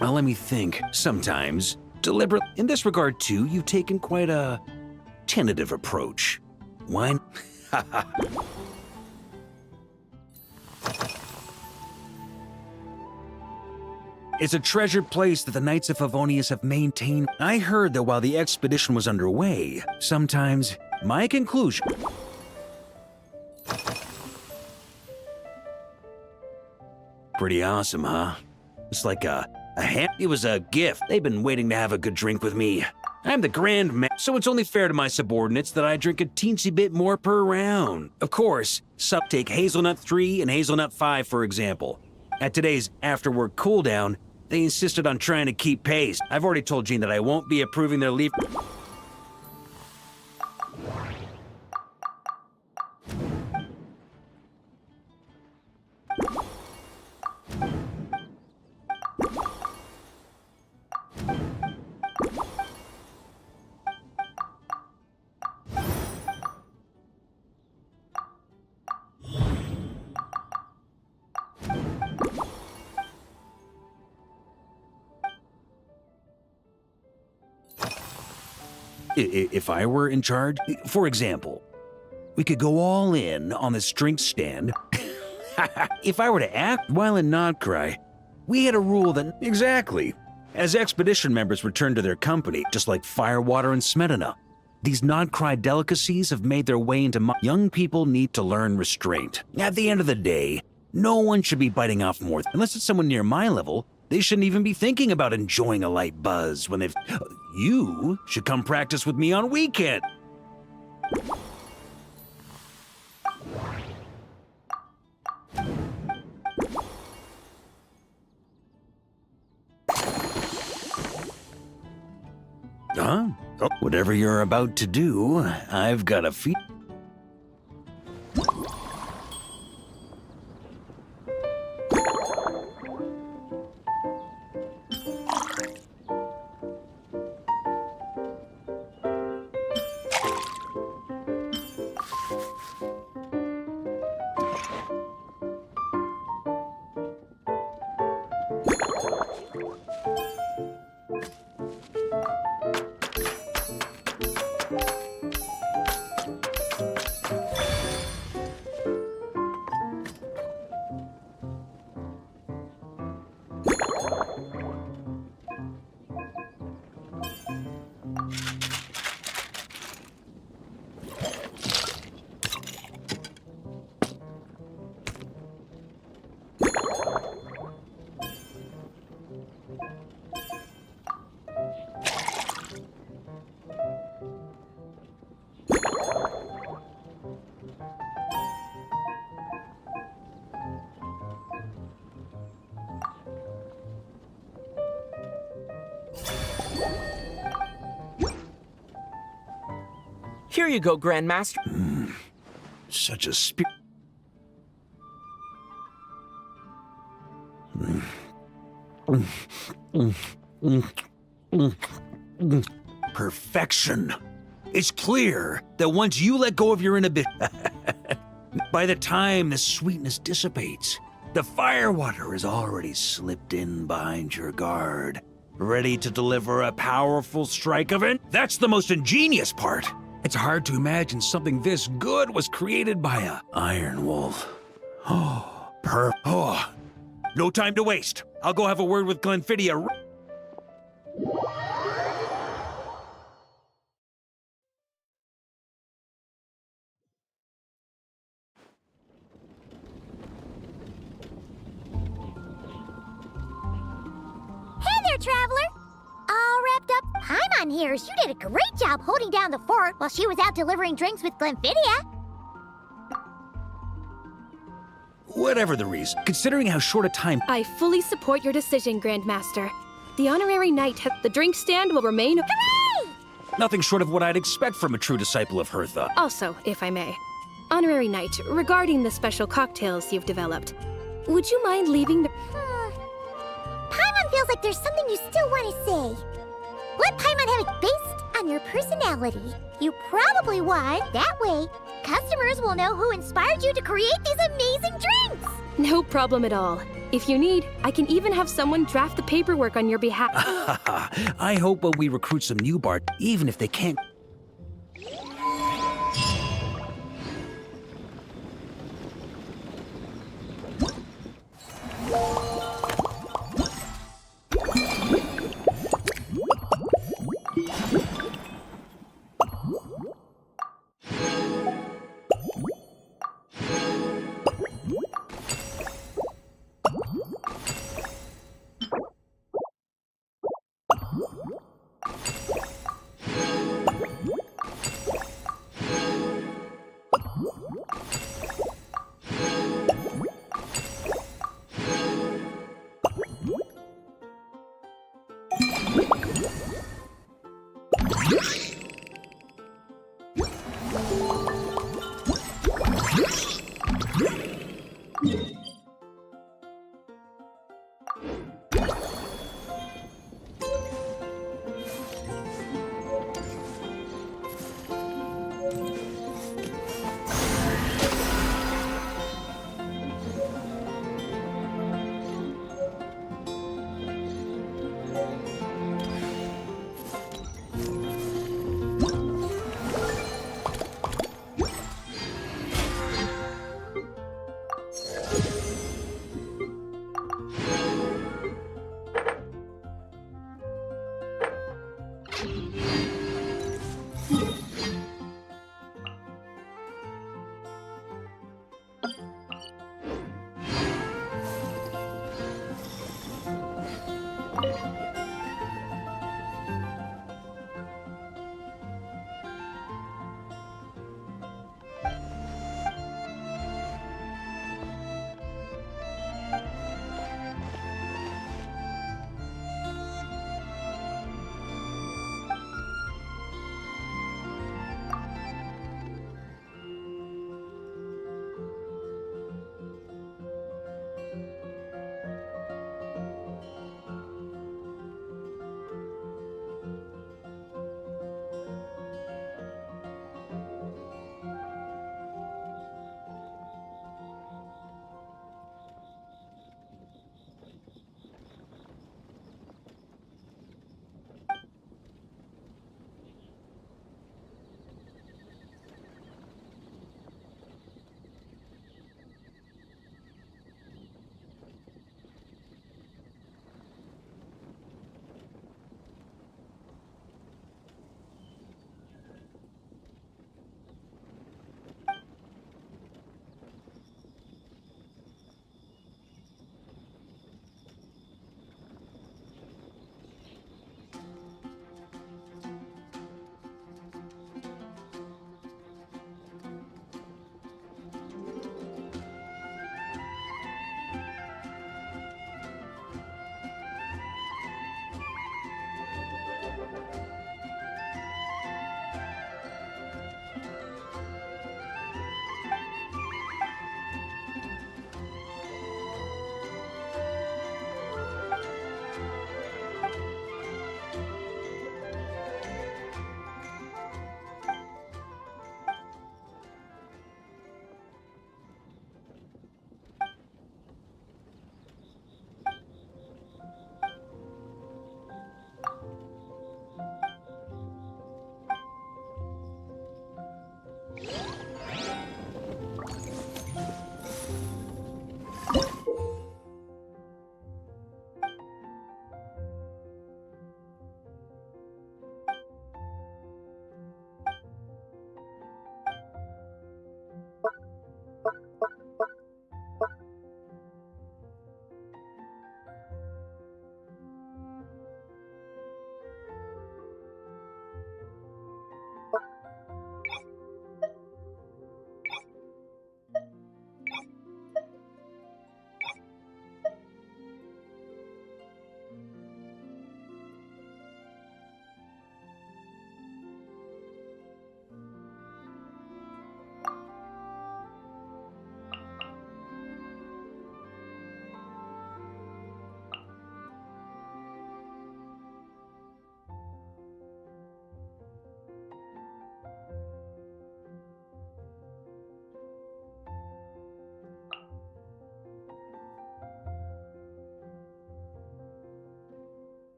Well, let me think. Sometimes, deliberate. In this regard, too, you've taken quite a tentative approach. Why? It's a treasured place that the Knights of Favonius have maintained. I heard that while the expedition was underway, sometimes my conclusion. Pretty awesome, huh? It's like it was a gift. They've been waiting to have a good drink with me. I'm the Grand Man, so it's only fair to my subordinates that I drink a teensy bit more per round. Of course, take Hazelnut 3 and Hazelnut 5, for example. At today's after-work cooldown, they insisted on trying to keep pace. I've already told Jean that I won't be approving their leave. If I were in charge, for example, we could go all in on this drink stand. If I were to act while in Nodcry, we had a rule that. Exactly. As expedition members return to their company, just like Firewater and Smedina, these Nodcry delicacies have made their way into. Young people need to learn restraint. At the end of the day, no one should be biting off more. Unless it's someone near my level, they shouldn't even be thinking about enjoying a light buzz when they've. You should come practice with me on weekend. Huh? Oh, whatever you're about to do, I've got a feat. Here you go, Grandmaster. Such a perfection. It's clear that once you let go of your inhibition, by the time the sweetness dissipates, The firewater is already slipped in behind your guard, ready to deliver a powerful strike event. That's the most ingenious part. It's hard to imagine something this good was created by a Iron Wolf. Oh, no time to waste. I'll go have a word with Glenfidia. Hey there, traveler! All wrapped up. Paimon hears you did a great job holding down the fort while she was out delivering drinks with Glenfidia. Whatever the reason, considering how short a time... I fully support your decision, Grandmaster. The honorary knight the drink stand will remain... Hooray! Nothing short of what I'd expect from a true disciple of Hertha. Also, if I may, honorary knight, regarding the special cocktails you've developed, would you mind leaving the... Paimon feels like there's something you still want to say. Let Paimon have it based on your personality. You probably want, that way, customers will know who inspired you to create these amazing drinks! No problem at all. If you need, I can even have someone draft the paperwork on your behalf. I hope when we recruit some new Bart, even if they can't...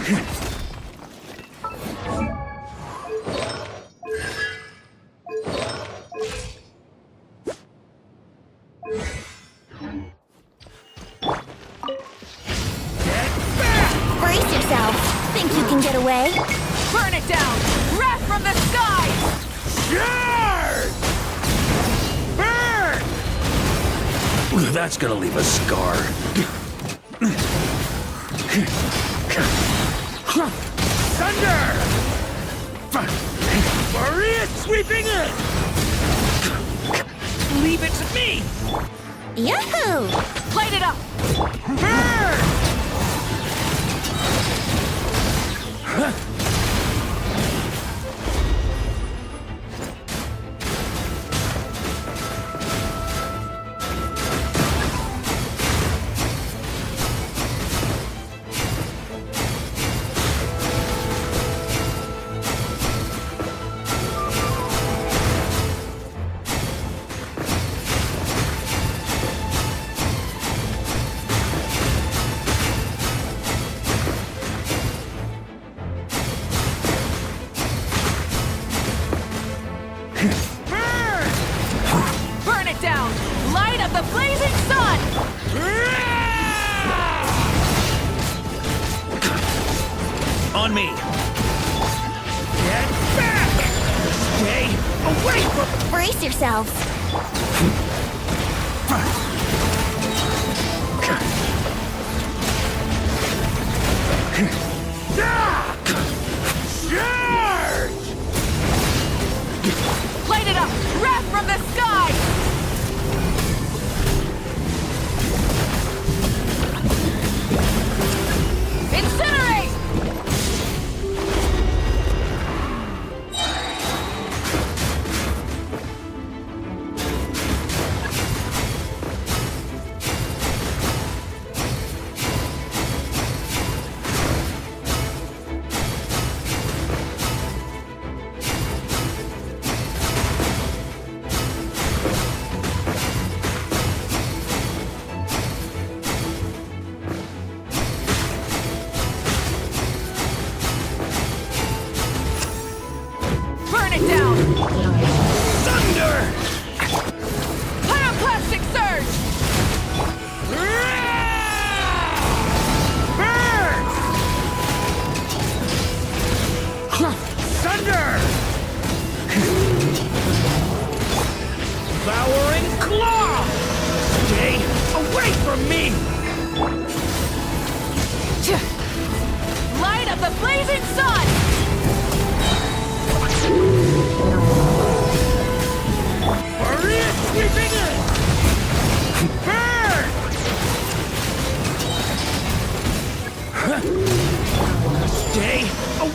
Brace yourself. Think you can get away? Burn it down! Wrath from the sky! Burn! That's gonna leave a scar. Thunder! Maria sweeping in! Leave it to me! Yahoo! Light it up! Burn! Burn it down! Light up the blazing sun! On me! Get back! Stay away from... Brace yourselves. Charge! Light it up! Wrath from the sky! Incinerate! Burn it down! Thunder! Pyroclastic surge! Burn! Thunder! Devouring claw! Stay away from me! Light up the blazing sun! Maria sweeping in! Burn! Stay away!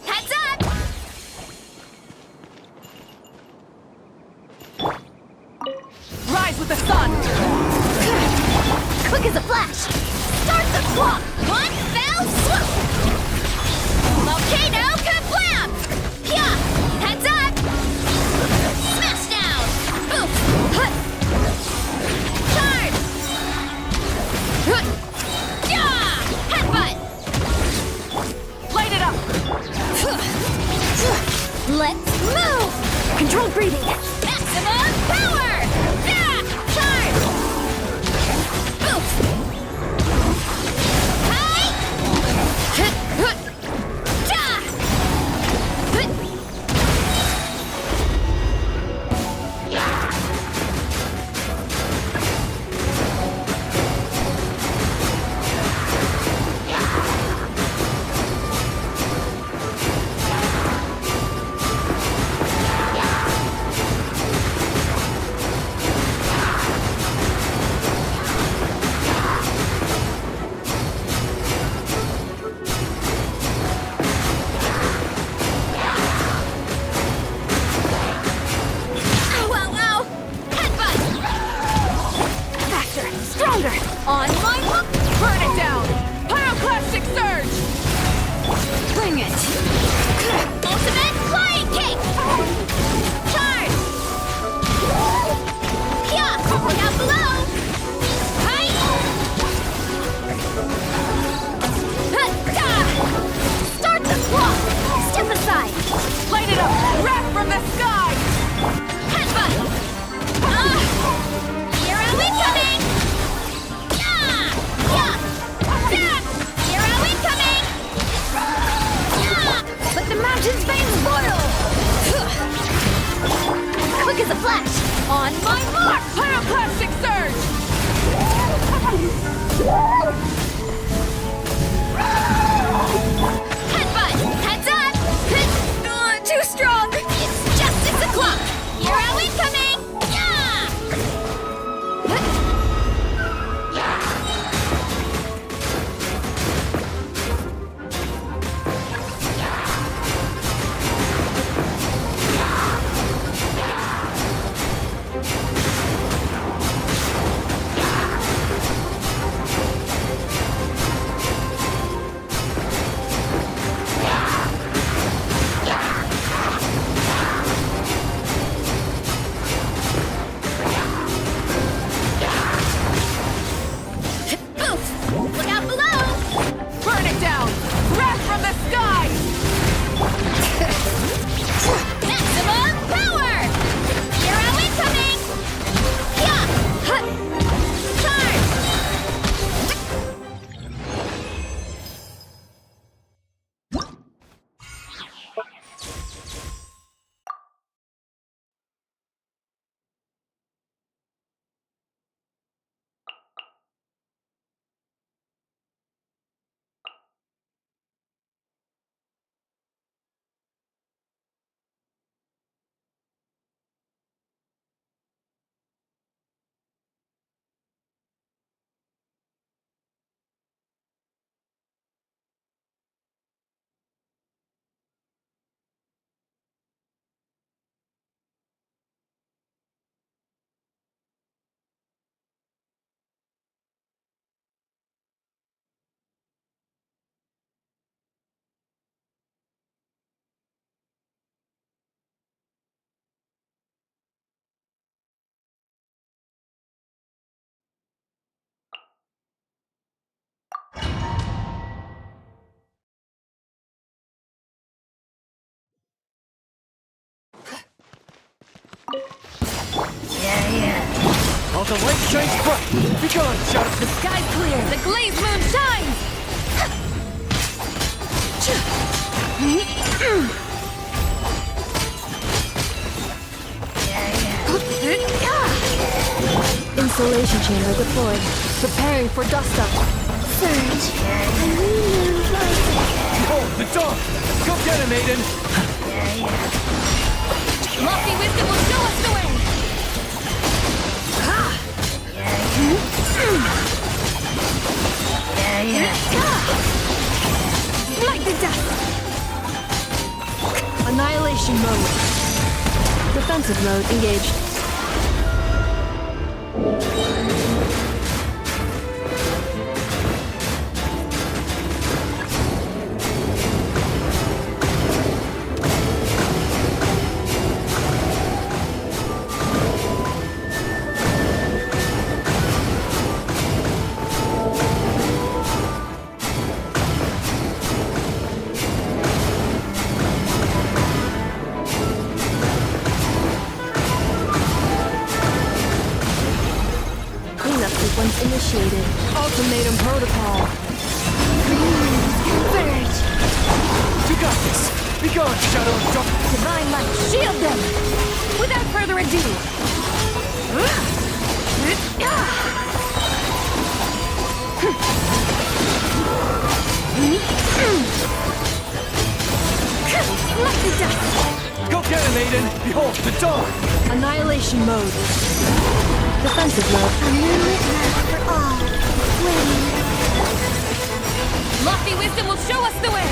Heads up! Rise with the sun! Quick as a flash! Start the clock! One fell swoop! breathing. Maximum power! Yeah! Charge! Oof! Hi! On my hook! Burn it down! Pyroclastic surge! Bring it! Ultimate flying kick! Charge! Yeah! Look out below! Hi! Start the clock! Step aside! Light it up! Wrath from the sky! Headbutt! Here are we coming! Let the mountain's veins boil! Quick as a flash! On my mark! Pyroclastic surge! Headbutt! Heads up! Too strong! It's just 6 o'clock! Here are we coming! Yeah! Look out below! Burn it down! Wrath from the sky! Maximum power! Here are we coming! Yeah! Charge! All the light shines bright! Be gone, Shadow! The sky's clear! The glazed moon shines! Insulation chamber deployed. Preparing for dust up. Surge. Behold, the dawn! Go get him, Aiden! Lofty wisdom will show us the way! Light the dust! Annihilation mode. Defensive mode engaged. Ultimatum protocol. Converge! You got this! Be gone, Shadow of Dark! Divine light, shield them! Without further ado! Let the dust! Go get him, Aiden! Behold, the dawn! Annihilation mode. Defensive mode. A moonlit map for all. Win. Lofty wisdom will show us the way!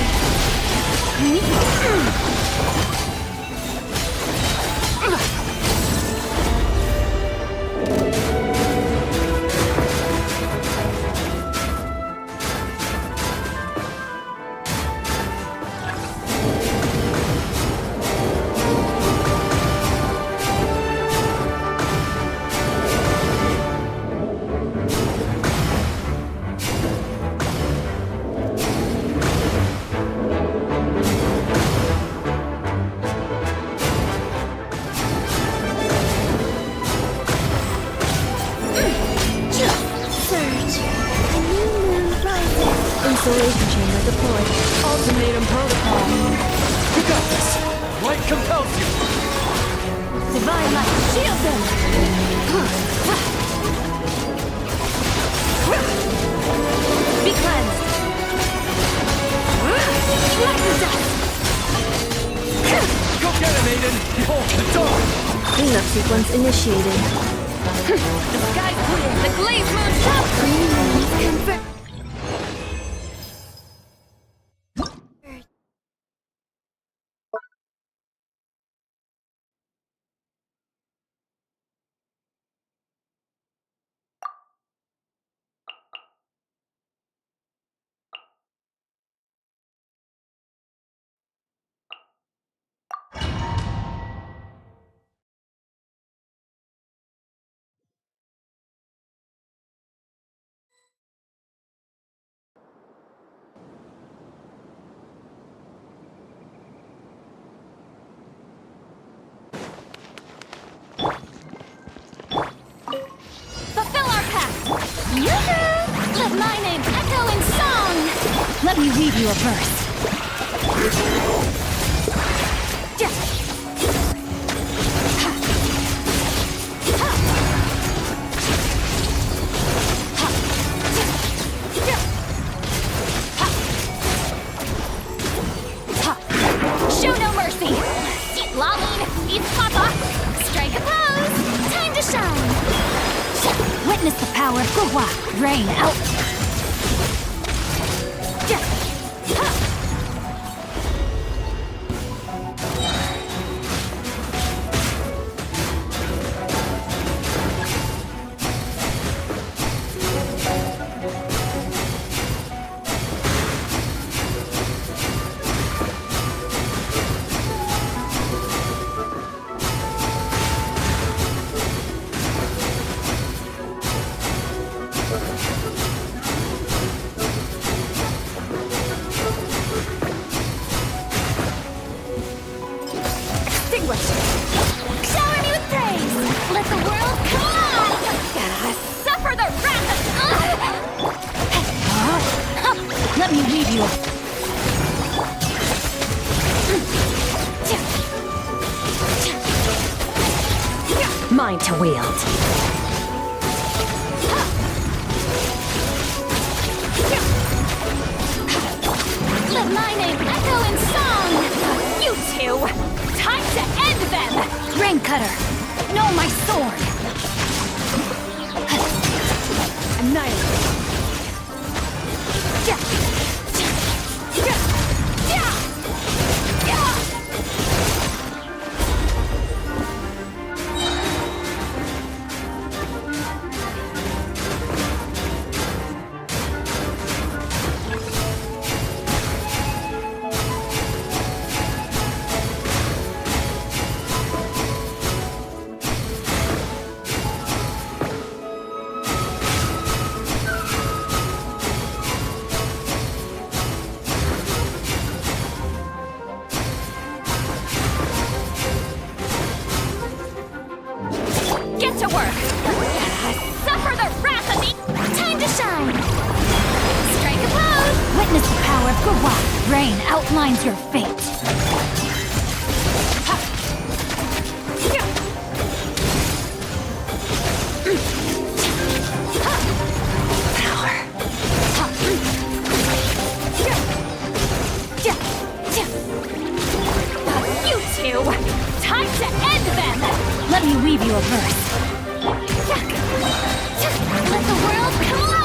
Surge. A new moon rises. Insulation chamber deployed. Ultimatum protocol. You got this! Light compels you! Divine light, shield them! Be cleansed! Let the dust! Go get him, Aiden! Behold, the dawn! Cleanup sequence initiated. The sky's clear! The glaze moon shall... Fulfill our pact! Yoo-hoo! Let my name echo in song! Let me weave you a verse. Show no mercy! Laline, eat papa! Strike a pose! Time to shine! Witness the power of Gua! Rain out! Shower me with praise! Let the world come alive! Suffer the wrath of... Let me leave you... Mine to wield. Let my name echo in song! You two! Time to end them! Rain Cutter! Know my sword! Annihilate! Gwa, rain outlines your fate. You two! Time to end them! Let me weave you a verse. Let the world collide!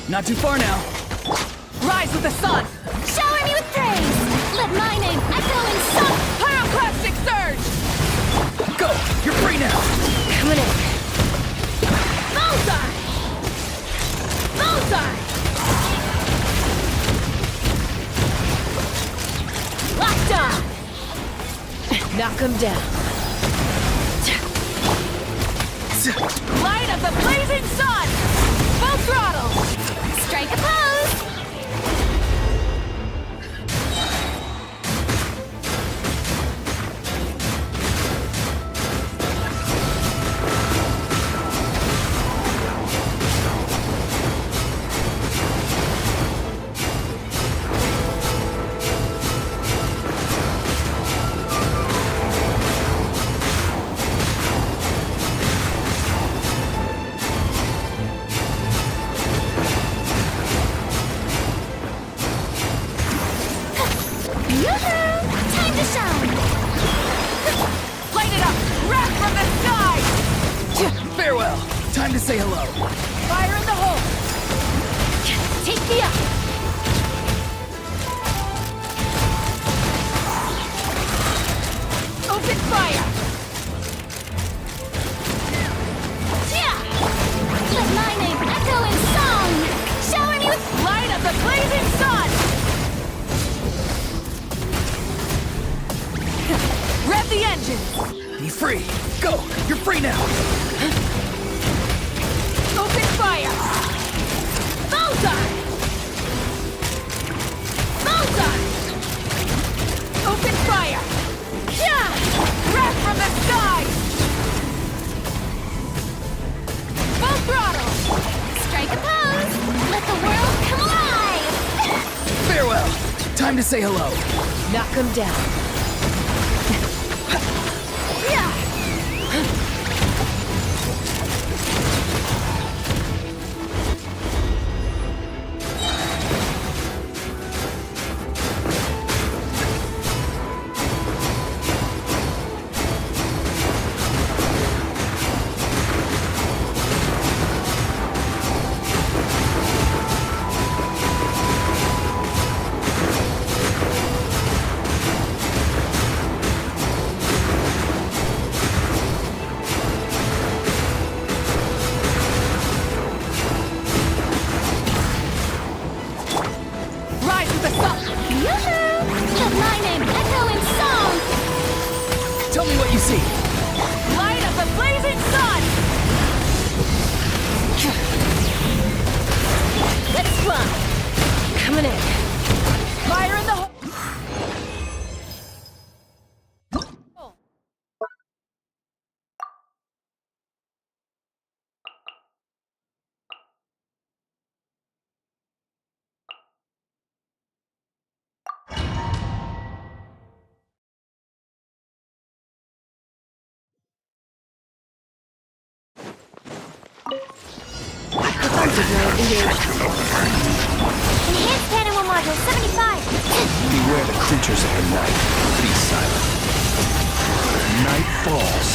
Not too far now. Rise with the sun! Shower me with praise! Let my name echo in song! Pyroclastic surge! Go! You're free now! Coming in. Bullseye! Bullseye! Locked on! Knock him down. Light of the blazing sun! Full throttle! Strike a pose! Farewell! Time to say hello. Fire in the hole! Take me up! Open fire! Yeah! Let my name echo in song! Shower me with Light of the blazing sun! Rev the engines! Be free! Go! You're free now! Open fire! bullseye! Bullseye! Open fire! Yeah! Breath from the sky! Full throttle! Strike a pose! Let the world come alive! Farewell! Time to say hello. Knock him down. Tell me what you see. Light of the blazing sun! Let's fly! Coming in. Fire in the hole! Enhanced animal module 75! Beware the creatures of the night. Be silent. Night falls.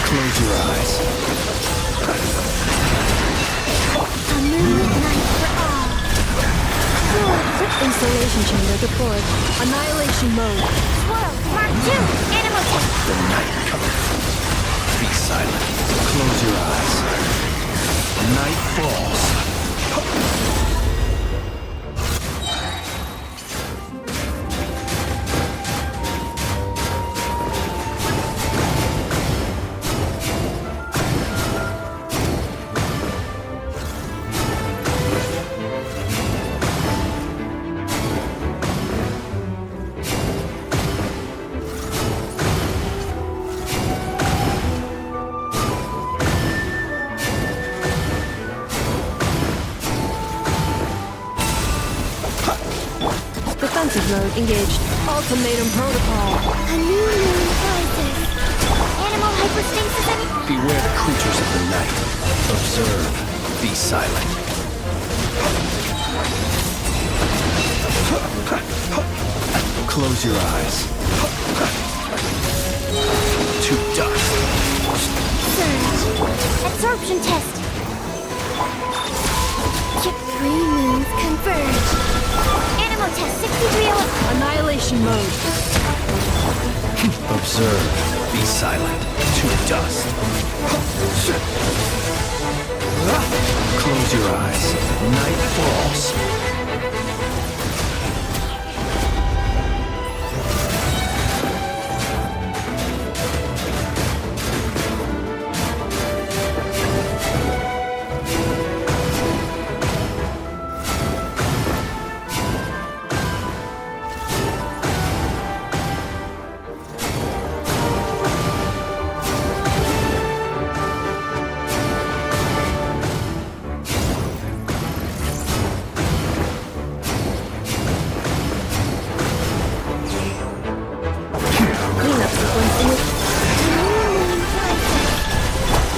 Close your eyes. A moonlit night Isolation chamber deployed. Annihilation mode. Swirl, Mark 2, animal test. The night coming. Be silent. Close your eyes. Night falls. Defensive mode engaged. Ultimatum protocol. A new moon rises. Animal hyperstasis and... Beware the creatures of the night. Observe. Be silent. Close your eyes. To dust. Surge. Absorption test. 3 moons converge. Animal test 6301. Annihilation mode. Observe. Be silent. To dust. Close your eyes. Night falls.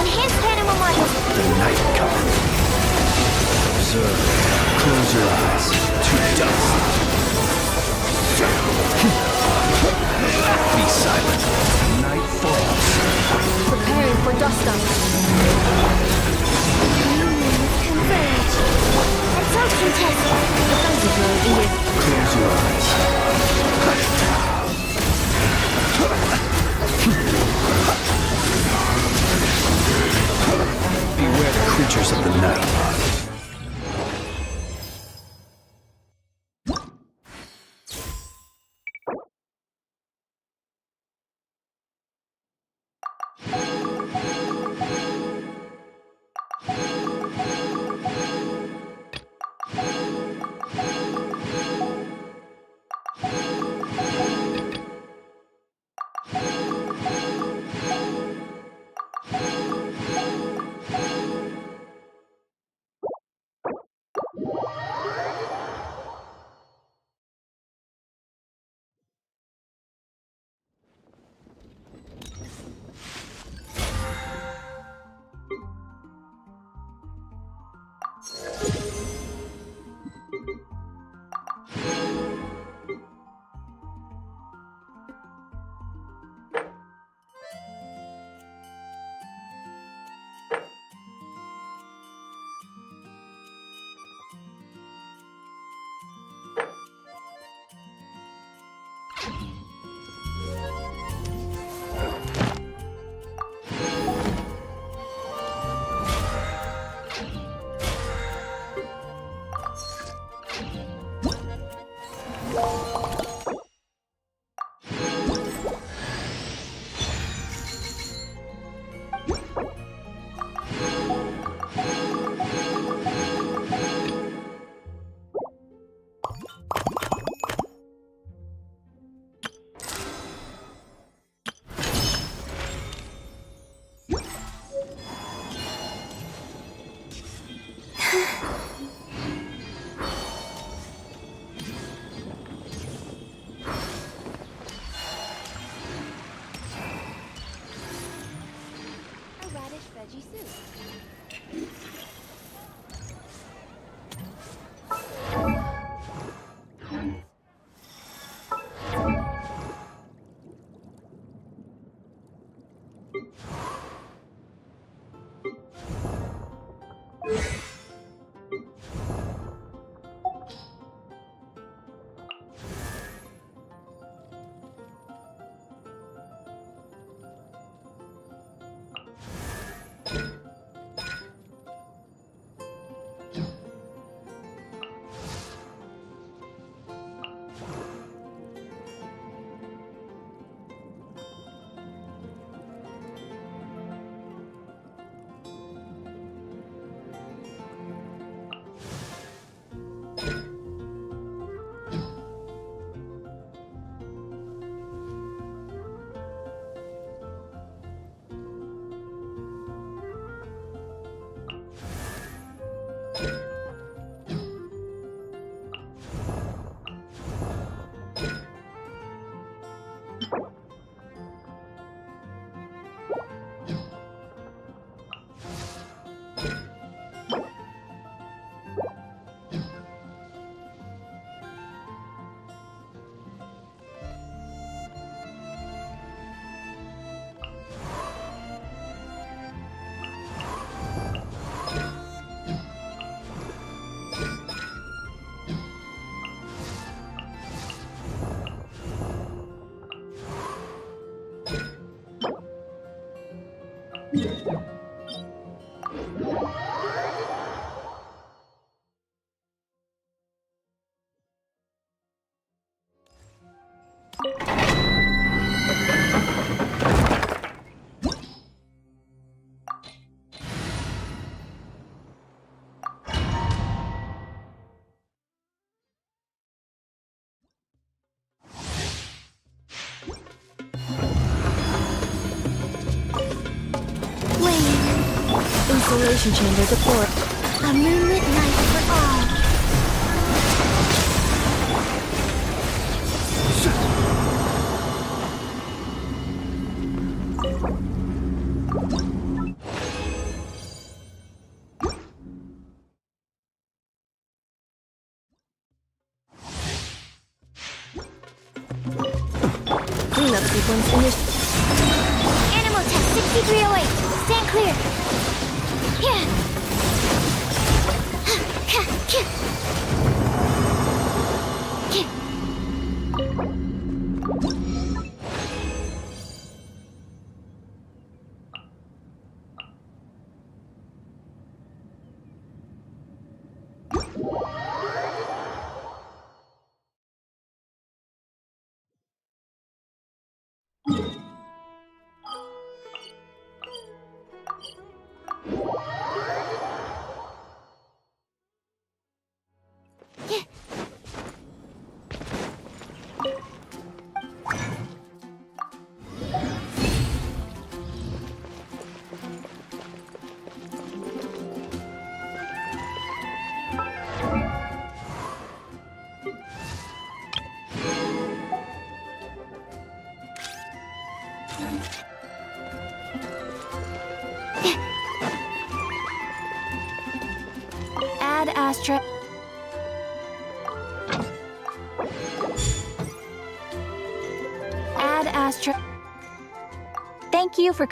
Enhanced animal models. The night coming. Observe. Close your eyes. To dust. Be silent. Night falls. Preparing for dust up. Converge. Absorption test. Defensive mode engaged. Close your eyes. Beware the creatures of the night. Installation chamber deployed. A moonlit night for all. Cleanup sequence initiated. Animal test 6308. Stand clear. Yeah. Add Astra. Add Astra. Thank you for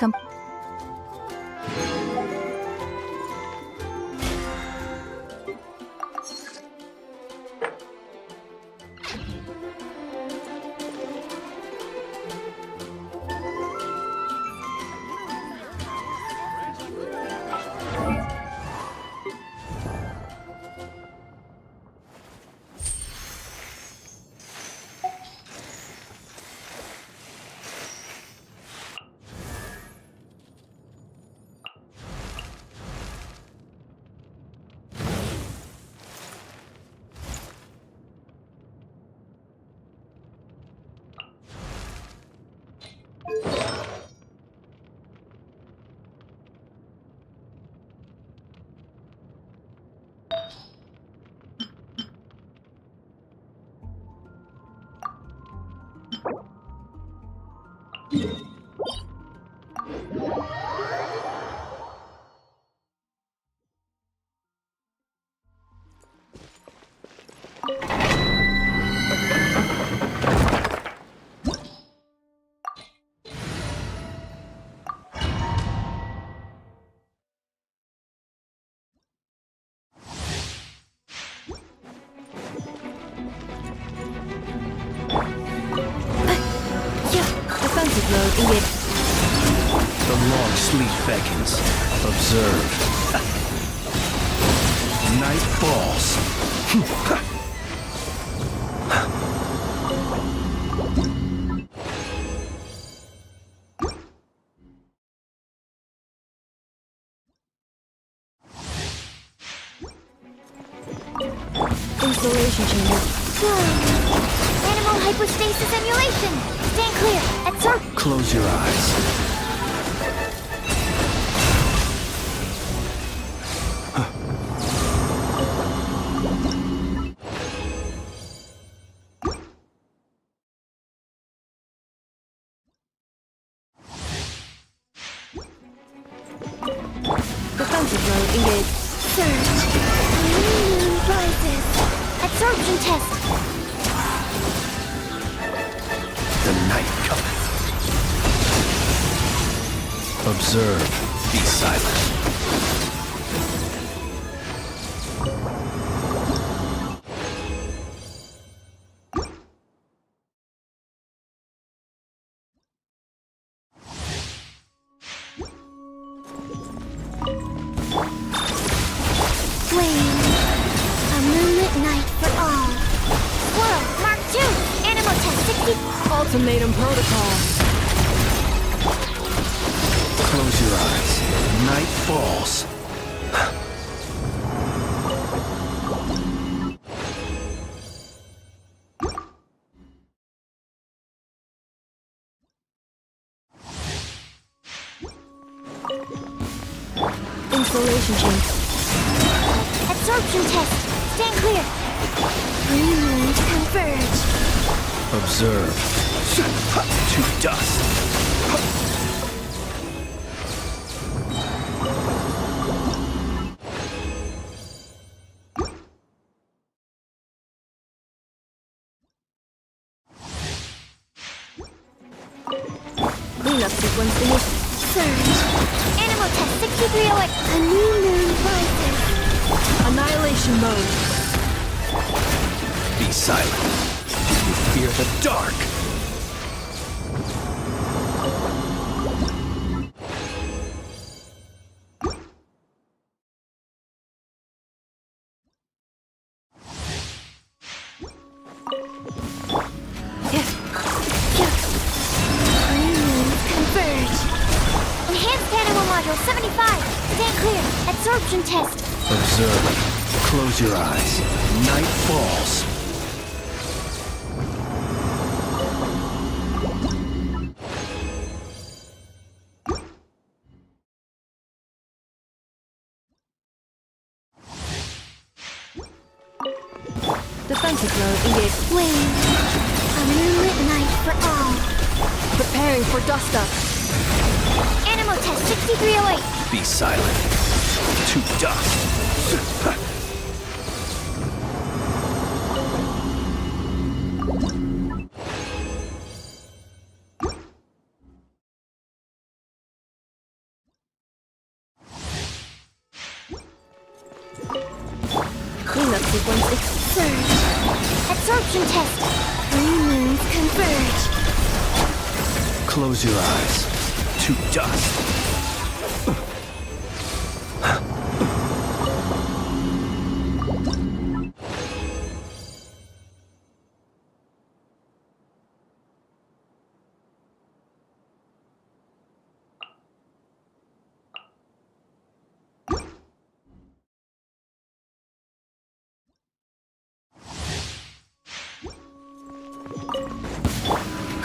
Defensive mode engaged. The long sleep beckons. Observe. Night falls. Installation chamber. Animal hypostasis emulation. Stand clear. At sir. Close your eyes. Defensive mode engaged. Surge. Moon rises. Absorption test. The night cometh. Observe. Be silent. Flame. A moonlit night for all. Squirrel. Mark 2. Animal test 60. Ultimatum protocol. Close your eyes. Night falls. isolation chain. Absorption test. Stand clear. Three moons converge. Observe. To dust. Cleanup sequence initiated. Surge. Animal test 6308. A new moon rises. Annihilation mode. Be silent. You fear the dark. Three moons converge. Enhanced animal module 75. Stand clear. Absorption test. Observe. Close your eyes. Night falls. Defensive mode engaged. Wing. A moonlit night for all. Preparing for dust up. Animal test 6308. Be silent. To dust. Cleanup sequence is Surge. Absorption test. Three moons converge. Close your eyes. To dust.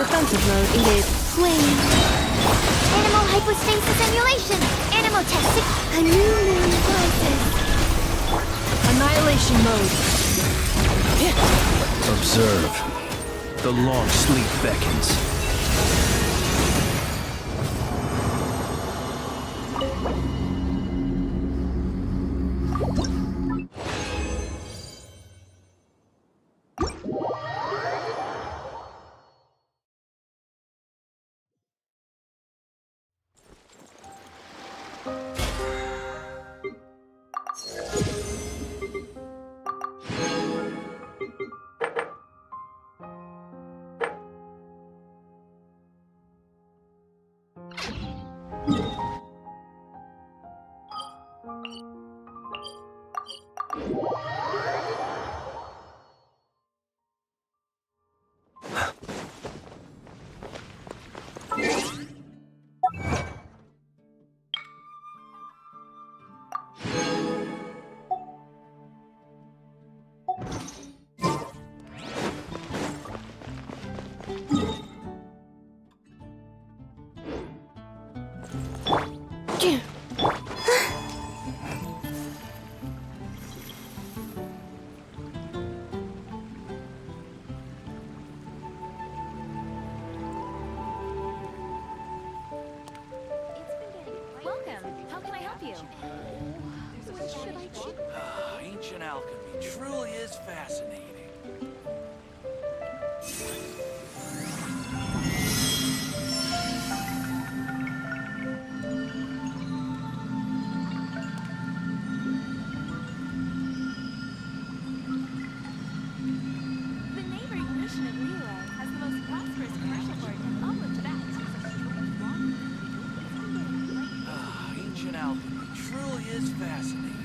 defensive mode engaged. Wing. Animal hypostasis emulation. Animal test 6. A new moon rises. Annihilation mode. Observe. The long sleep beckons. Welcome. How can I help you? Ancient alchemy truly is fascinating. The neighboring nation of Lila has the most prosperous commercial port, and all of that Ancient alchemy truly is fascinating.